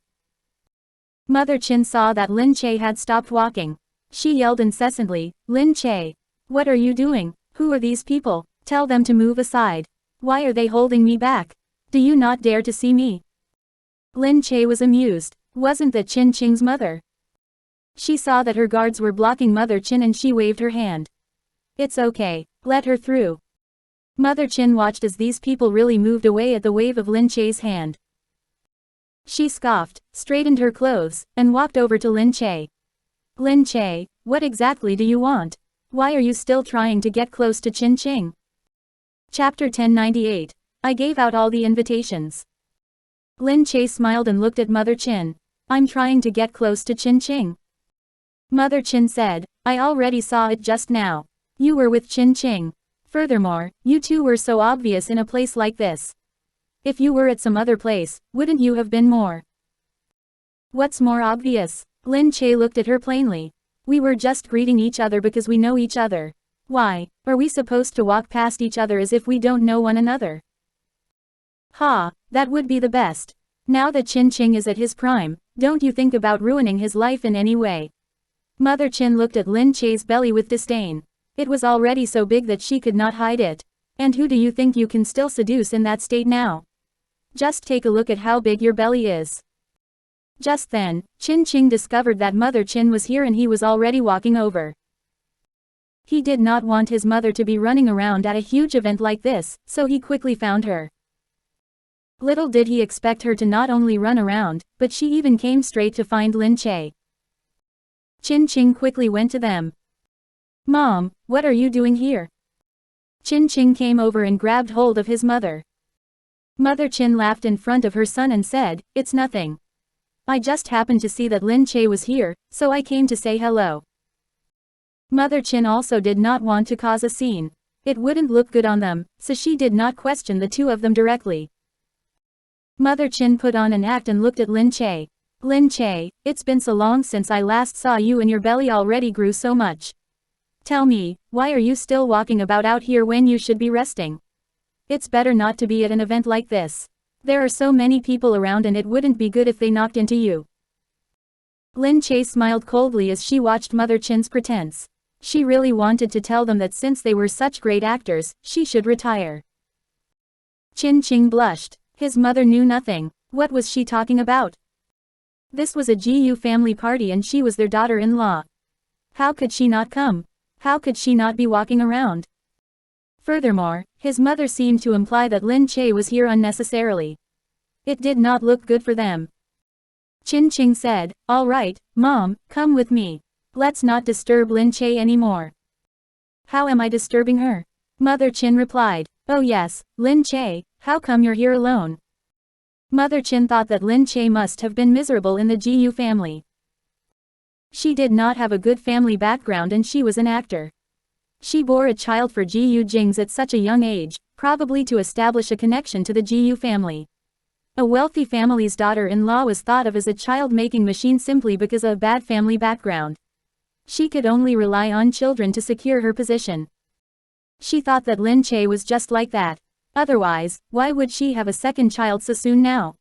Speaker 1: Mother Qin saw that Lin Che had stopped walking. She yelled incessantly, Lin Che. What are you doing? Who are these people? Tell them to move aside. Why are they holding me back? Do you not dare to see me? Lin Che was amused. Wasn't that Qin Qing's mother? She saw that her guards were blocking Mother Qin and she waved her hand. It's okay, let her through. Mother Qin watched as these people really moved away at the wave of Lin Che's hand. She scoffed, straightened her clothes, and walked over to Lin Che. Lin Che, what exactly do you want? Why are you still trying to get close to Qin Qing? Chapter 1098. I gave out all the invitations. Lin Che smiled and looked at Mother Qin. I'm trying to get close to Qin Qing. Mother Qin said, I already saw it just now. You were with Qin Qing. Furthermore, you two were so obvious in a place like this. If you were at some other place, wouldn't you have been more? What's more obvious? Lin Che looked at her plainly. We were just greeting each other because we know each other. Why, are we supposed to walk past each other as if we don't know one another? Ha, that would be the best. Now that Qin Qing is at his prime, don't you think about ruining his life in any way? Mother Qin looked at Lin Che's belly with disdain. It was already so big that she could not hide it. And who do you think you can still seduce in that state now? Just take a look at how big your belly is. Just then, Qin Qing discovered that Mother Qin was here and he was already walking over. He did not want his mother to be running around at a huge event like this, so he quickly found her. Little did he expect her to not only run around, but she even came straight to find Lin Che. Qin Qing quickly went to them. Mom, what are you doing here? Qin Qing came over and grabbed hold of his mother. Mother Qin laughed in front of her son and said, it's nothing. I just happened to see that Lin Che was here, so I came to say hello. Mother Qin also did not want to cause a scene. It wouldn't look good on them, so she did not question the two of them directly. Mother Qin put on an act and looked at Lin Che. Lin Che, it's been so long since I last saw you and your belly already grew so much. Tell me, why are you still walking about out here when you should be resting? It's better not to be at an event like this. There are so many people around and it wouldn't be good if they knocked into you. Lin Che smiled coldly as she watched Mother Qin's pretense. She really wanted to tell them that since they were such great actors, she should retire. Qin Qing blushed. His mother knew nothing. What was she talking about? This was a Gu family party and she was their daughter-in-law. How could she not come? How could she not be walking around? Furthermore, his mother seemed to imply that Lin Che was here unnecessarily. It did not look good for them. Qin Qing said, "All right, Mom, come with me. Let's not disturb Lin Che anymore." "How am I disturbing her?" Mother Qin replied. "Oh yes, Lin Che, how come you're here alone?" Mother Qin thought that Lin Che must have been miserable in the Gu family. She did not have a good family background and she was an actor. She bore a child for Gu Jingze at such a young age, probably to establish a connection to the Gu family. A wealthy family's daughter-in-law was thought of as a child-making machine simply because of a bad family background. She could only rely on children to secure her position. She thought that Lin Che was just like that. Otherwise, why would she have a second child so soon now?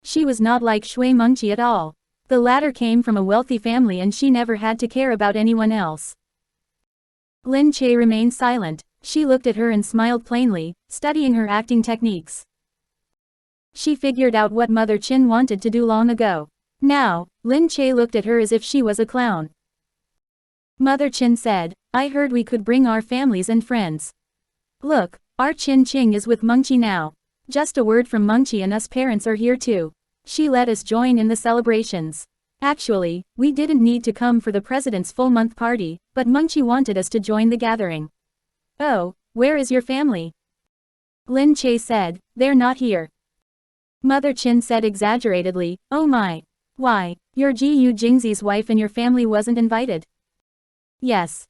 Speaker 1: She was not like Shui Mengqi at all. The latter came from a wealthy family and she never had to care about anyone else. Lin Che remained silent. She looked at her and smiled plainly, studying her acting techniques. She figured out what Mother Qin wanted to do long ago. Now, Lin Che looked at her as if she was a clown. Mother Qin said, "I heard we could bring our families and friends. Look, our Qin Qing is with Mengqi now. Just a word from Mengqi and us parents are here too. She let us join in the celebrations. Actually, we didn't need to come for the president's full-month party, but Mengqi wanted us to join the gathering." "Oh, where is your family?" Lin Che said, "They're not here." Mother Qin said exaggeratedly, "Oh my. Why, your Gu Jingze's wife and your family wasn't invited?" "Yes.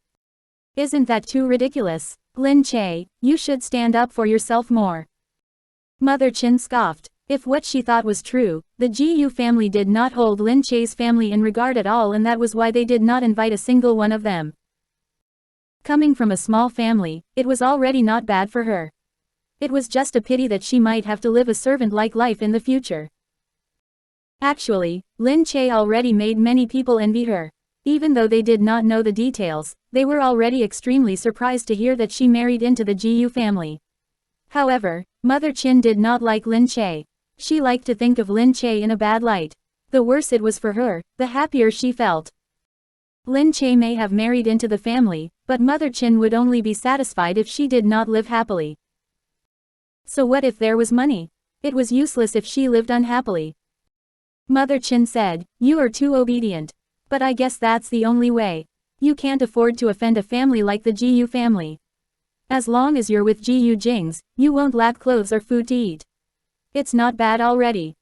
Speaker 1: Isn't that too ridiculous? Lin Che, you should stand up for yourself more." Mother Qin scoffed. If what she thought was true, the Gu family did not hold Lin Che's family in regard at all and that was why they did not invite a single one of them. Coming from a small family, it was already not bad for her. It was just a pity that she might have to live a servant-like life in the future. Actually, Lin Che already made many people envy her. Even though they did not know the details, they were already extremely surprised to hear that she married into the Gu family. However, Mother Qin did not like Lin Che. She liked to think of Lin Che in a bad light. The worse it was for her, the happier she felt. Lin Che may have married into the family, but Mother Qin would only be satisfied if she did not live happily. So what if there was money? It was useless if she lived unhappily. Mother Qin said, "You are too obedient. But I guess that's the only way. You can't afford to offend a family like the Gu family. As long as you're with Gu Jingze, you won't lack clothes or food to eat. It's not bad already."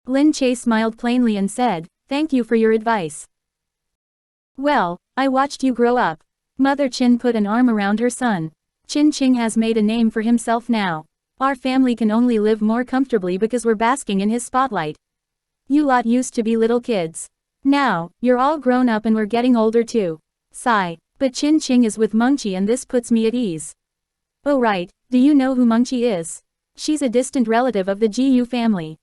Speaker 1: Lin Che smiled plainly and said, "Thank you for your advice. Well, I watched you grow up." Mother Qin put an arm around her son. "Qin Qing has made a name for himself now. Our family can only live more comfortably because we're basking in his spotlight. You lot used to be little kids. Now, you're all grown up and we're getting older too. Sigh. But Qin Qing is with Mengqi and this puts me at ease." "Oh right, do you know who Mengqi is?" "She's a distant relative of the Gu family."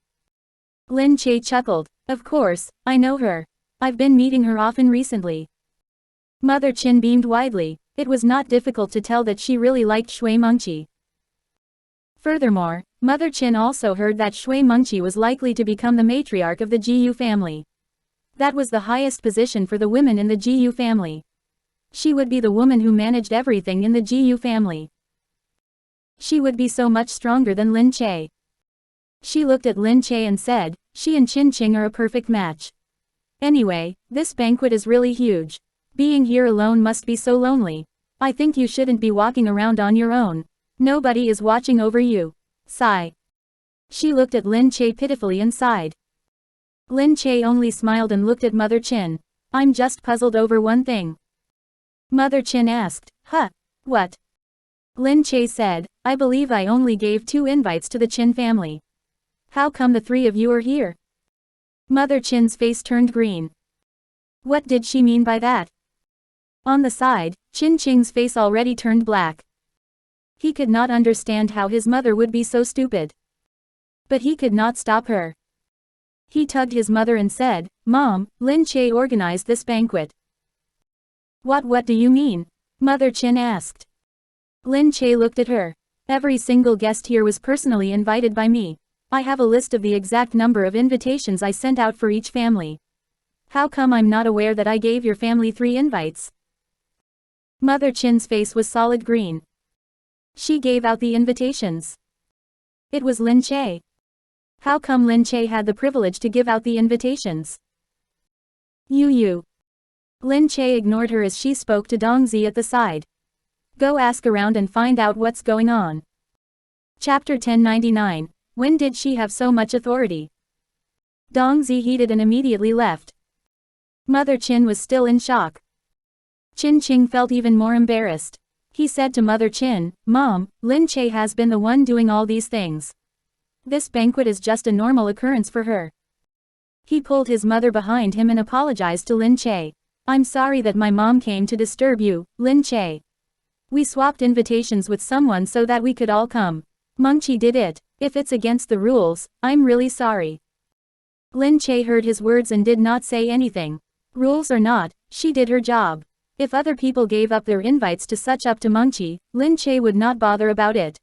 Speaker 1: Lin Che chuckled. "Of course, I know her. I've been meeting her often recently." Mother Qin beamed widely. It was not difficult to tell that she really liked Shui Mengqi. Furthermore, Mother Qin also heard that Shui Mengqi was likely to become the matriarch of the Gu family. That was the highest position for the women in the Gu family. She would be the woman who managed everything in the Gu family. She would be so much stronger than Lin Che. She looked at Lin Che and said, "She and Qin Qing are a perfect match. Anyway, this banquet is really huge. Being here alone must be so lonely. I think you shouldn't be walking around on your own. Nobody is watching over you." Sigh. She looked at Lin Che pitifully and sighed. Lin Che only smiled and looked at Mother Qin. "I'm just puzzled over one thing." Mother Qin asked, "Huh? What?" Lin Che said, "I believe I only gave 2 invites to the Qin family. How come the 3 of you are here?" Mother Qin's face turned green. What did she mean by that? On the side, Qin Qing's face already turned black. He could not understand how his mother would be so stupid. But he could not stop her. He tugged his mother and said, "Mom, Lin Che organized this banquet." What do you mean?" Mother Qin asked. Lin Che looked at her. "Every single guest here was personally invited by me. I have a list of the exact number of invitations I sent out for each family. How come I'm not aware that I gave your family 3 invites? Mother Chin's face was solid green. She gave out the invitations. It was Lin Che. How come Lin Che had the privilege to give out the invitations? You. Lin Che ignored her as she spoke to Dongzi at the side. Go ask around and find out what's going on. Chapter 1099. When did she have so much authority? Dongzi heeded and immediately left. Mother Chin was still in shock. Qin Qing felt even more embarrassed. He said to Mother Chin, Mom, Lin Che has been the one doing all these things. This banquet is just a normal occurrence for her. He pulled his mother behind him and apologized to Lin Che. I'm sorry that my mom came to disturb you, Lin Che. We swapped invitations with someone so that we could all come. Mengqi did it. If it's against the rules, I'm really sorry. Lin Che heard his words and did not say anything. Rules or not, she did her job. If other people gave up their invites to such up to Mengqi, Lin Che would not bother about it.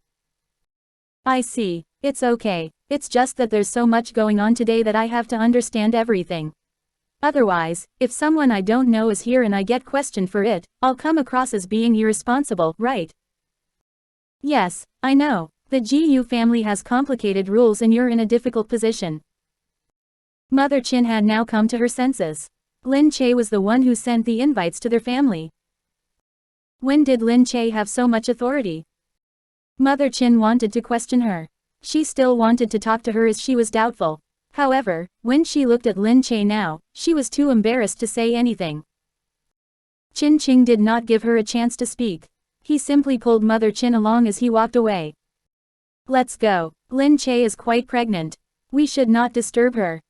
Speaker 1: I see. It's okay. It's just that there's so much going on today that I have to understand everything. Otherwise, if someone I don't know is here and I get questioned for it, I'll come across as being irresponsible, right? Yes, I know. The GU family has complicated rules and you're in a difficult position. Mother Chin had now come to her senses. Lin Che was the one who sent the invites to their family. When did Lin Che have so much authority? Mother Chin wanted to question her. She still wanted to talk to her as she was doubtful. However, when she looked at Lin Che now, she was too embarrassed to say anything. Qin Qing did not give her a chance to speak. He simply pulled Mother Chin along as he walked away. Let's go. Lin Che is quite pregnant. We should not disturb her.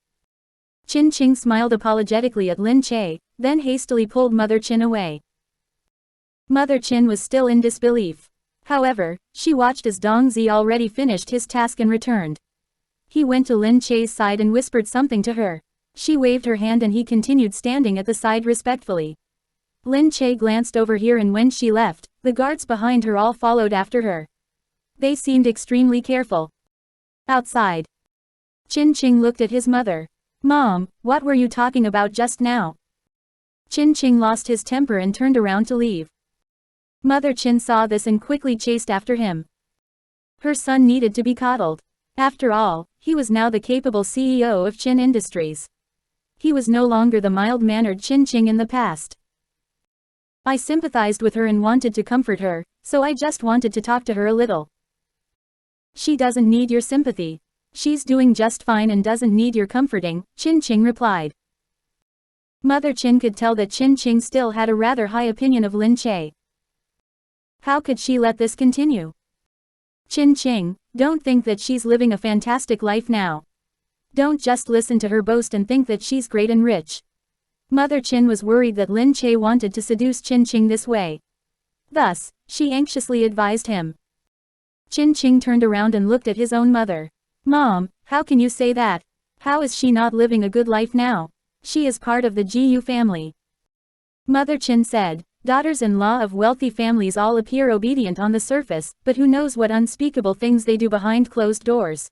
Speaker 1: Qin Qing smiled apologetically at Lin Che, then hastily pulled Mother Chin away. Mother Chin was still in disbelief. However, she watched as Dongzi already finished his task and returned. He went to Lin Che's side and whispered something to her. She waved her hand and he continued standing at the side respectfully. Lin Che glanced over here and when she left, the guards behind her all followed after her. They seemed extremely careful. Outside. Qin Qing looked at his mother. Mom, what were you talking about just now? Qin Qing lost his temper and turned around to leave. Mother Chin saw this and quickly chased after him. Her son needed to be coddled. After all, he was now the capable CEO of Qin Industries. He was no longer the mild-mannered Qin Qing in the past. I sympathized with her and wanted to comfort her, so I just wanted to talk to her a little. She doesn't need your sympathy. She's doing just fine and doesn't need your comforting, Qin Qing replied. Mother Chin could tell that Qin Qing still had a rather high opinion of Lin Che. How could she let this continue? Qin Qing, don't think that she's living a fantastic life now. Don't just listen to her boast and think that she's great and rich. Mother Chin was worried that Lin Che wanted to seduce Qin Qing this way. Thus, she anxiously advised him. Qin Qing turned around and looked at his own mother. Mom, how can you say that? How is she not living a good life now? She is part of the Gu family. Mother Chin said, daughters-in-law of wealthy families all appear obedient on the surface, but who knows what unspeakable things they do behind closed doors.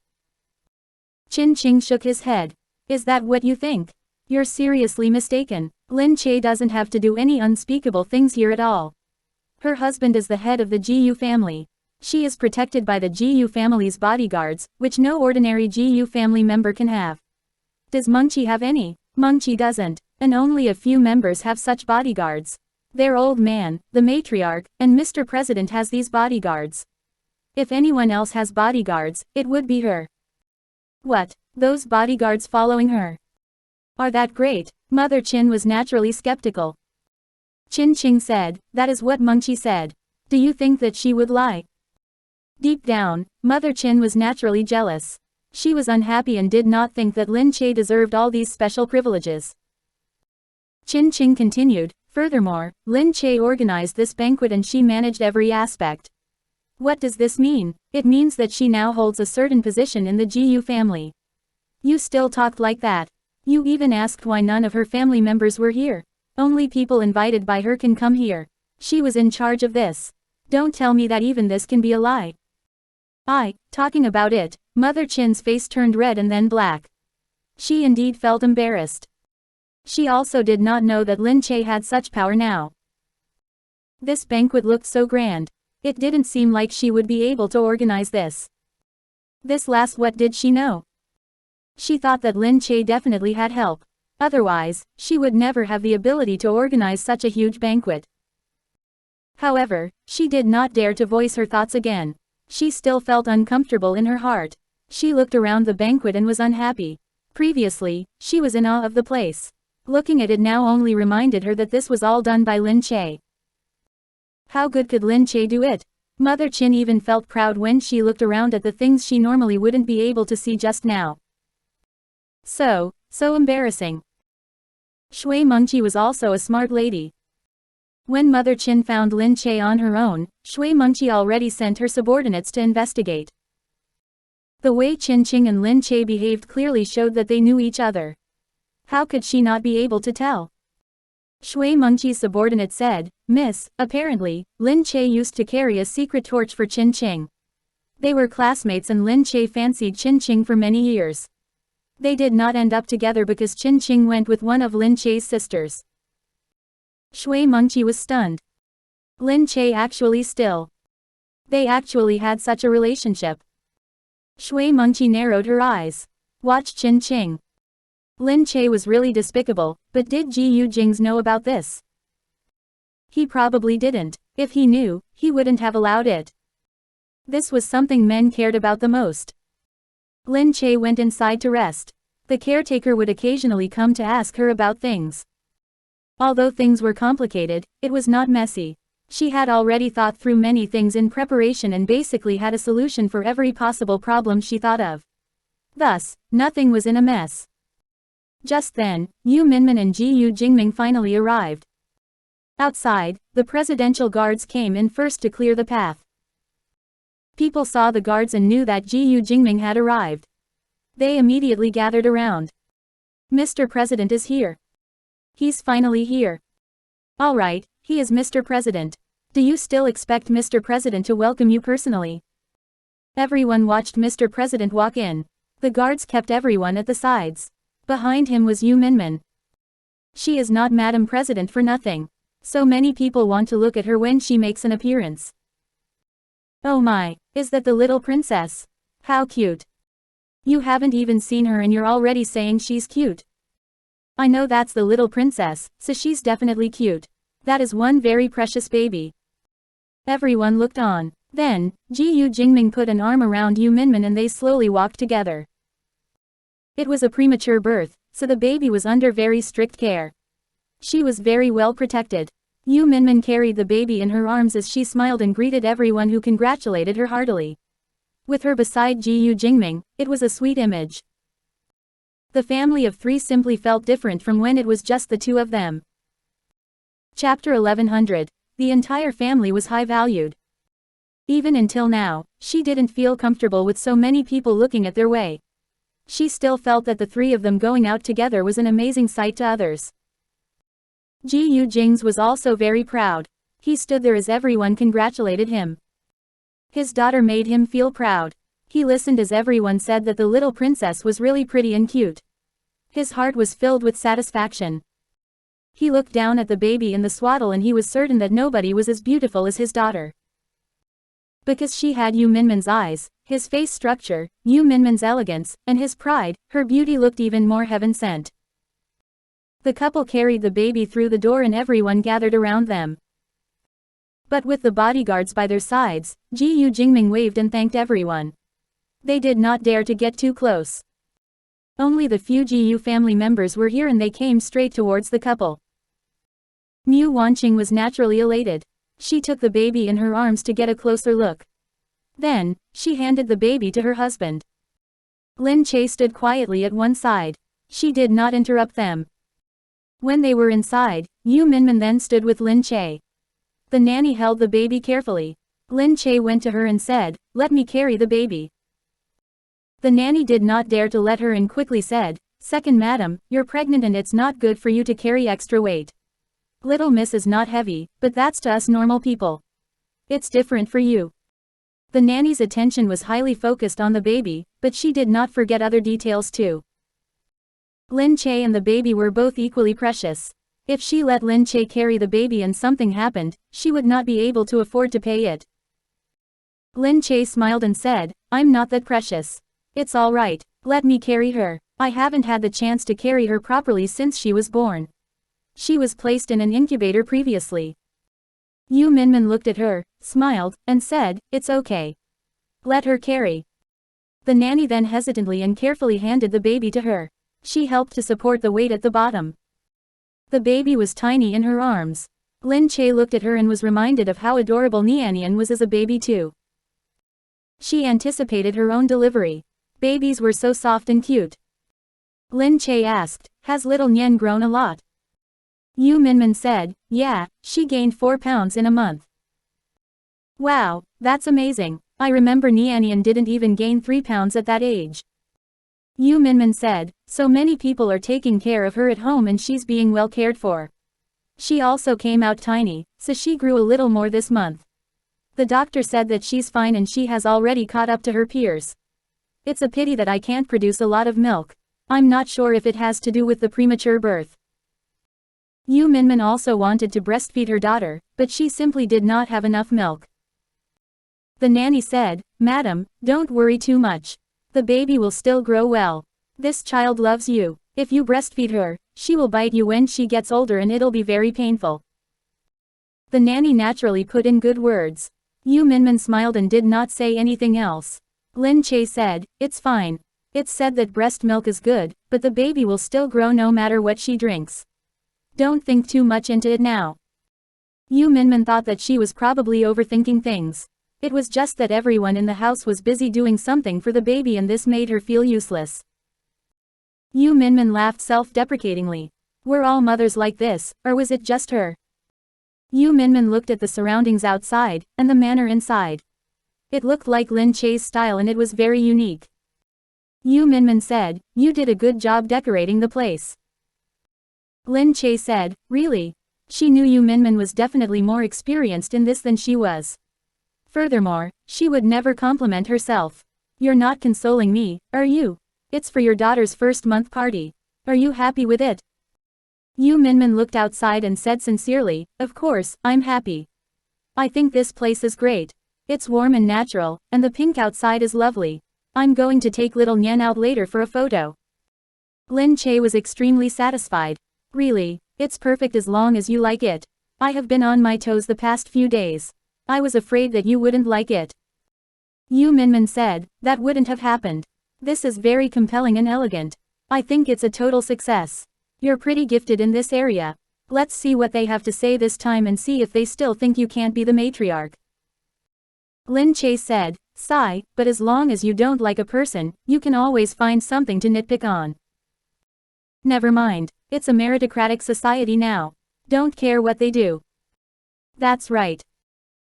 Speaker 1: Qin Qing shook his head. Is that what you think? You're seriously mistaken. Lin Che doesn't have to do any unspeakable things here at all. Her husband is the head of the Gu family. She is protected by the Gu family's bodyguards, which no ordinary Gu family member can have. Does Mengqi have any? Mengqi doesn't, and only a few members have such bodyguards. Their old man, the matriarch, and Mr. President has these bodyguards. If anyone else has bodyguards, it would be her. What? Those bodyguards following her? Are that great? Mother Chin was naturally skeptical. Qin Qing said, that is what Mengqi said. Do you think that she would lie? Deep down, Mother Chin was naturally jealous. She was unhappy and did not think that Lin Che deserved all these special privileges. Qin Qing continued, furthermore, Lin Che organized this banquet and she managed every aspect. What does this mean? It means that she now holds a certain position in the Gu family. You still talked like that. You even asked why none of her family members were here. Only people invited by her can come here. She was in charge of this. Don't tell me that even this can be a lie. Talking about it, Mother Chin's face turned red and then black. She indeed felt embarrassed. She also did not know that Lin Che had such power now. This banquet looked so grand. It didn't seem like she would be able to organize this. This last, what did she know? She thought that Lin Che definitely had help. Otherwise, she would never have the ability to organize such a huge banquet. However, she did not dare to voice her thoughts again. She still felt uncomfortable in her heart. She looked around the banquet and was unhappy. Previously, she was in awe of the place. Looking at it now only reminded her that this was all done by Lin Che. How good could Lin Che do it? Mother Chin even felt proud when she looked around at the things she normally wouldn't be able to see just now. So embarrassing. Shui Mengqi was also a smart lady. When Mother Chin found Lin Che on her own, Shui Mengqi already sent her subordinates to investigate. The way Qin Qing and Lin Che behaved clearly showed that they knew each other. How could she not be able to tell? Shui Mengqi's subordinate said, "Miss, apparently, Lin Che used to carry a secret torch for Qin Qing. They were classmates and Lin Che fancied Qin Qing for many years. They did not end up together because Qin Qing went with one of Lin Che's sisters." Shui Mengqi was stunned. Lin Che actually still. They actually had such a relationship. Shui Mengqi narrowed her eyes. Watch Qin Qing. Lin Che was really despicable, but did Gu Jingze know about this? He probably didn't. If he knew, he wouldn't have allowed it. This was something men cared about the most. Lin Che went inside to rest. The caretaker would occasionally come to ask her about things. Although things were complicated, it was not messy. She had already thought through many things in preparation and basically had a solution for every possible problem she thought of. Thus, nothing was in a mess. Just then, Yu Minmin and Gu Jingming finally arrived. Outside, the presidential guards came in first to clear the path. People saw the guards and knew that Gu Jingming had arrived. They immediately gathered around. "Mr. President is here. He's finally here. Alright, he is Mr. President. Do you still expect Mr. President to welcome you personally?" Everyone watched Mr. President walk in. The guards kept everyone at the sides. Behind him was Yu Minmin. She is not Madam President for nothing. So many people want to look at her when she makes an appearance. Oh my, is that the little princess? How cute. You haven't even seen her and you're already saying she's cute. I know that's the little princess, so she's definitely cute. That is one very precious baby. Everyone looked on. Then, Gu Jingming put an arm around Yu Minmin and they slowly walked together. It was a premature birth, so the baby was under very strict care. She was very well protected. Yu Minmin carried the baby in her arms as she smiled and greeted everyone who congratulated her heartily. With her beside Gu Jingming, it was a sweet image. The family of three simply felt different from when it was just the two of them. Chapter 1100. The entire family was high valued. Even until now, she didn't feel comfortable with so many people looking at their way. She still felt that the three of them going out together was an amazing sight to others. Gu Jingze was also very proud. He stood there as everyone congratulated him. His daughter made him feel proud. He listened as everyone said that the little princess was really pretty and cute. His heart was filled with satisfaction. He looked down at the baby in the swaddle and he was certain that nobody was as beautiful as his daughter. Because she had Yu Minmin's eyes, his face structure, Yu Minmin's elegance, and his pride, her beauty looked even more heaven-sent. The couple carried the baby through the door and everyone gathered around them. But with the bodyguards by their sides, Gu Jingming waved and thanked everyone. They did not dare to get too close. Only the few Gu family members were here and they came straight towards the couple. Mu Wanqing was naturally elated. She took the baby in her arms to get a closer look. Then, she handed the baby to her husband. Lin Che stood quietly at one side. She did not interrupt them. When they were inside, Yu Minmin then stood with Lin Che. The nanny held the baby carefully. Lin Che went to her and said, "Let me carry the baby." The nanny did not dare to let her and quickly said, "Second madam, you're pregnant and it's not good for you to carry extra weight. Little miss is not heavy, but that's to us normal people. It's different for you." The nanny's attention was highly focused on the baby, but she did not forget other details too. Lin Che and the baby were both equally precious. If she let Lin Che carry the baby and something happened, she would not be able to afford to pay it. Lin Che smiled and said, "I'm not that precious. It's all right, let me carry her. I haven't had the chance to carry her properly since she was born. She was placed in an incubator previously." Yu Minmin looked at her, smiled, and said, "It's okay. Let her carry." The nanny then hesitantly and carefully handed the baby to her. She helped to support the weight at the bottom. The baby was tiny in her arms. Lin Che looked at her and was reminded of how adorable Nianian was as a baby too. She anticipated her own delivery. Babies were so soft and cute. Lin Che asked, "Has little Nian grown a lot?" Yu Minmin said, "Yeah, she gained 4 pounds in a month." "Wow, that's amazing. I remember Nianian didn't even gain 3 pounds at that age." Yu Minmin said, "So many people are taking care of her at home and she's being well cared for. She also came out tiny, so she grew a little more this month. The doctor said that she's fine and she has already caught up to her peers. It's a pity that I can't produce a lot of milk. I'm not sure if it has to do with the premature birth." Yu Minmin also wanted to breastfeed her daughter, but she simply did not have enough milk. The nanny said, "Madam, don't worry too much. The baby will still grow well. This child loves you. If you breastfeed her, she will bite you when she gets older and it'll be very painful." The nanny naturally put in good words. Yu Minmin smiled and did not say anything else. Lin Che said, "It's fine. It's said that breast milk is good, but the baby will still grow no matter what she drinks. Don't think too much into it now." Yu Minmin thought that she was probably overthinking things. It was just that everyone in the house was busy doing something for the baby and this made her feel useless. Yu Minmin laughed self-deprecatingly. Were all mothers like this, or was it just her? Yu Minmin looked at the surroundings outside, and the manor inside. It looked like Lin Che's style and it was very unique. Yu Minmin said, "You did a good job decorating the place." Lin Che said, "Really?" She knew Yu Minmin was definitely more experienced in this than she was. Furthermore, she would never compliment herself. "You're not consoling me, are you? It's for your daughter's first month party. Are you happy with it?" Yu Minmin looked outside and said sincerely, "Of course, I'm happy. I think this place is great. It's warm and natural, and the pink outside is lovely. I'm going to take little Nian out later for a photo." Lin Che was extremely satisfied. "Really, it's perfect as long as you like it. I have been on my toes the past few days. I was afraid that you wouldn't like it." Yu Minmin said, "That wouldn't have happened. This is very compelling and elegant. I think it's a total success. You're pretty gifted in this area. Let's see what they have to say this time and see if they still think you can't be the matriarch." Lin Che said, "Sigh, but as long as you don't like a person, you can always find something to nitpick on. Never mind, it's a meritocratic society now. Don't care what they do." "That's right."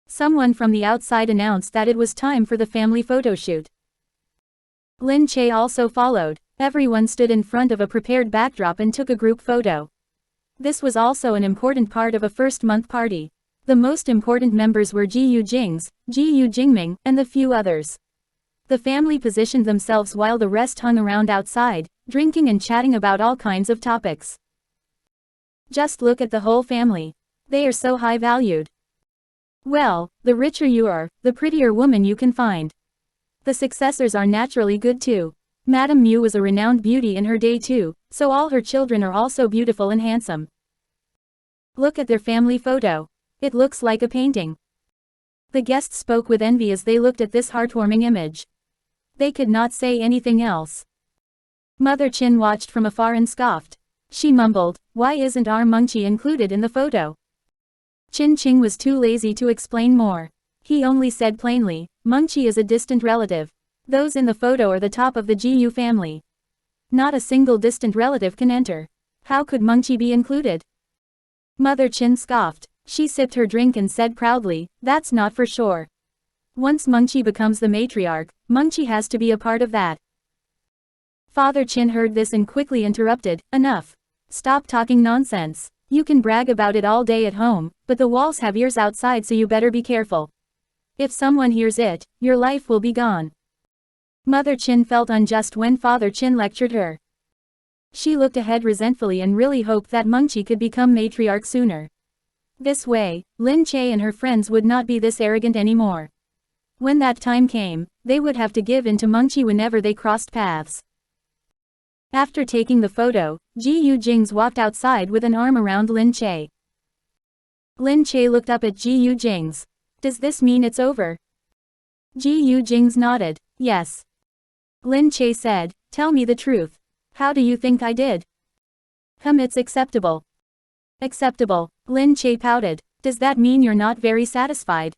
Speaker 1: Someone from the outside announced that it was time for the family photo shoot. Lin Che also followed. Everyone stood in front of a prepared backdrop and took a group photo. This was also an important part of a first-month party. The most important members were Gu Jingze, Gu Jingming, and the few others. The family positioned themselves while the rest hung around outside, drinking and chatting about all kinds of topics. Just look at the whole family. They are so high valued. Well, the richer you are, the prettier woman you can find. The successors are naturally good too. Madame Mu was a renowned beauty in her day too, so all her children are also beautiful and handsome. Look at their family photo. It looks like a painting. The guests spoke with envy as they looked at this heartwarming image. They could not say anything else. Mother Qin watched from afar and scoffed. She mumbled, "Why isn't our Mengqi included in the photo?" Qin Qing was too lazy to explain more. He only said plainly, "Mengqi is a distant relative. Those in the photo are the top of the Gu family. Not a single distant relative can enter. How could Mengqi be included?" Mother Qin scoffed. She sipped her drink and said proudly, "That's not for sure. Once Mengqi becomes the matriarch, Mengqi has to be a part of that." Father Qin heard this and quickly interrupted, "Enough. Stop talking nonsense. You can brag about it all day at home, but the walls have ears outside so you better be careful." If someone hears it, your life will be gone. Mother Qin felt unjust when Father Qin lectured her. She looked ahead resentfully and really hoped that Mengqi could become matriarch sooner. This way, Lin Che and her friends would not be this arrogant anymore. When that time came, they would have to give in to Mengqi whenever they crossed paths. After taking the photo, Gu Jingze walked outside with an arm around Lin Che. Lin Che looked up at Gu Jingze. Does this mean it's over? Gu Jingze nodded. Yes. Lin Che said, tell me the truth. How do you think I did? It's acceptable. Acceptable. Lin Che pouted. Does that mean you're not very satisfied?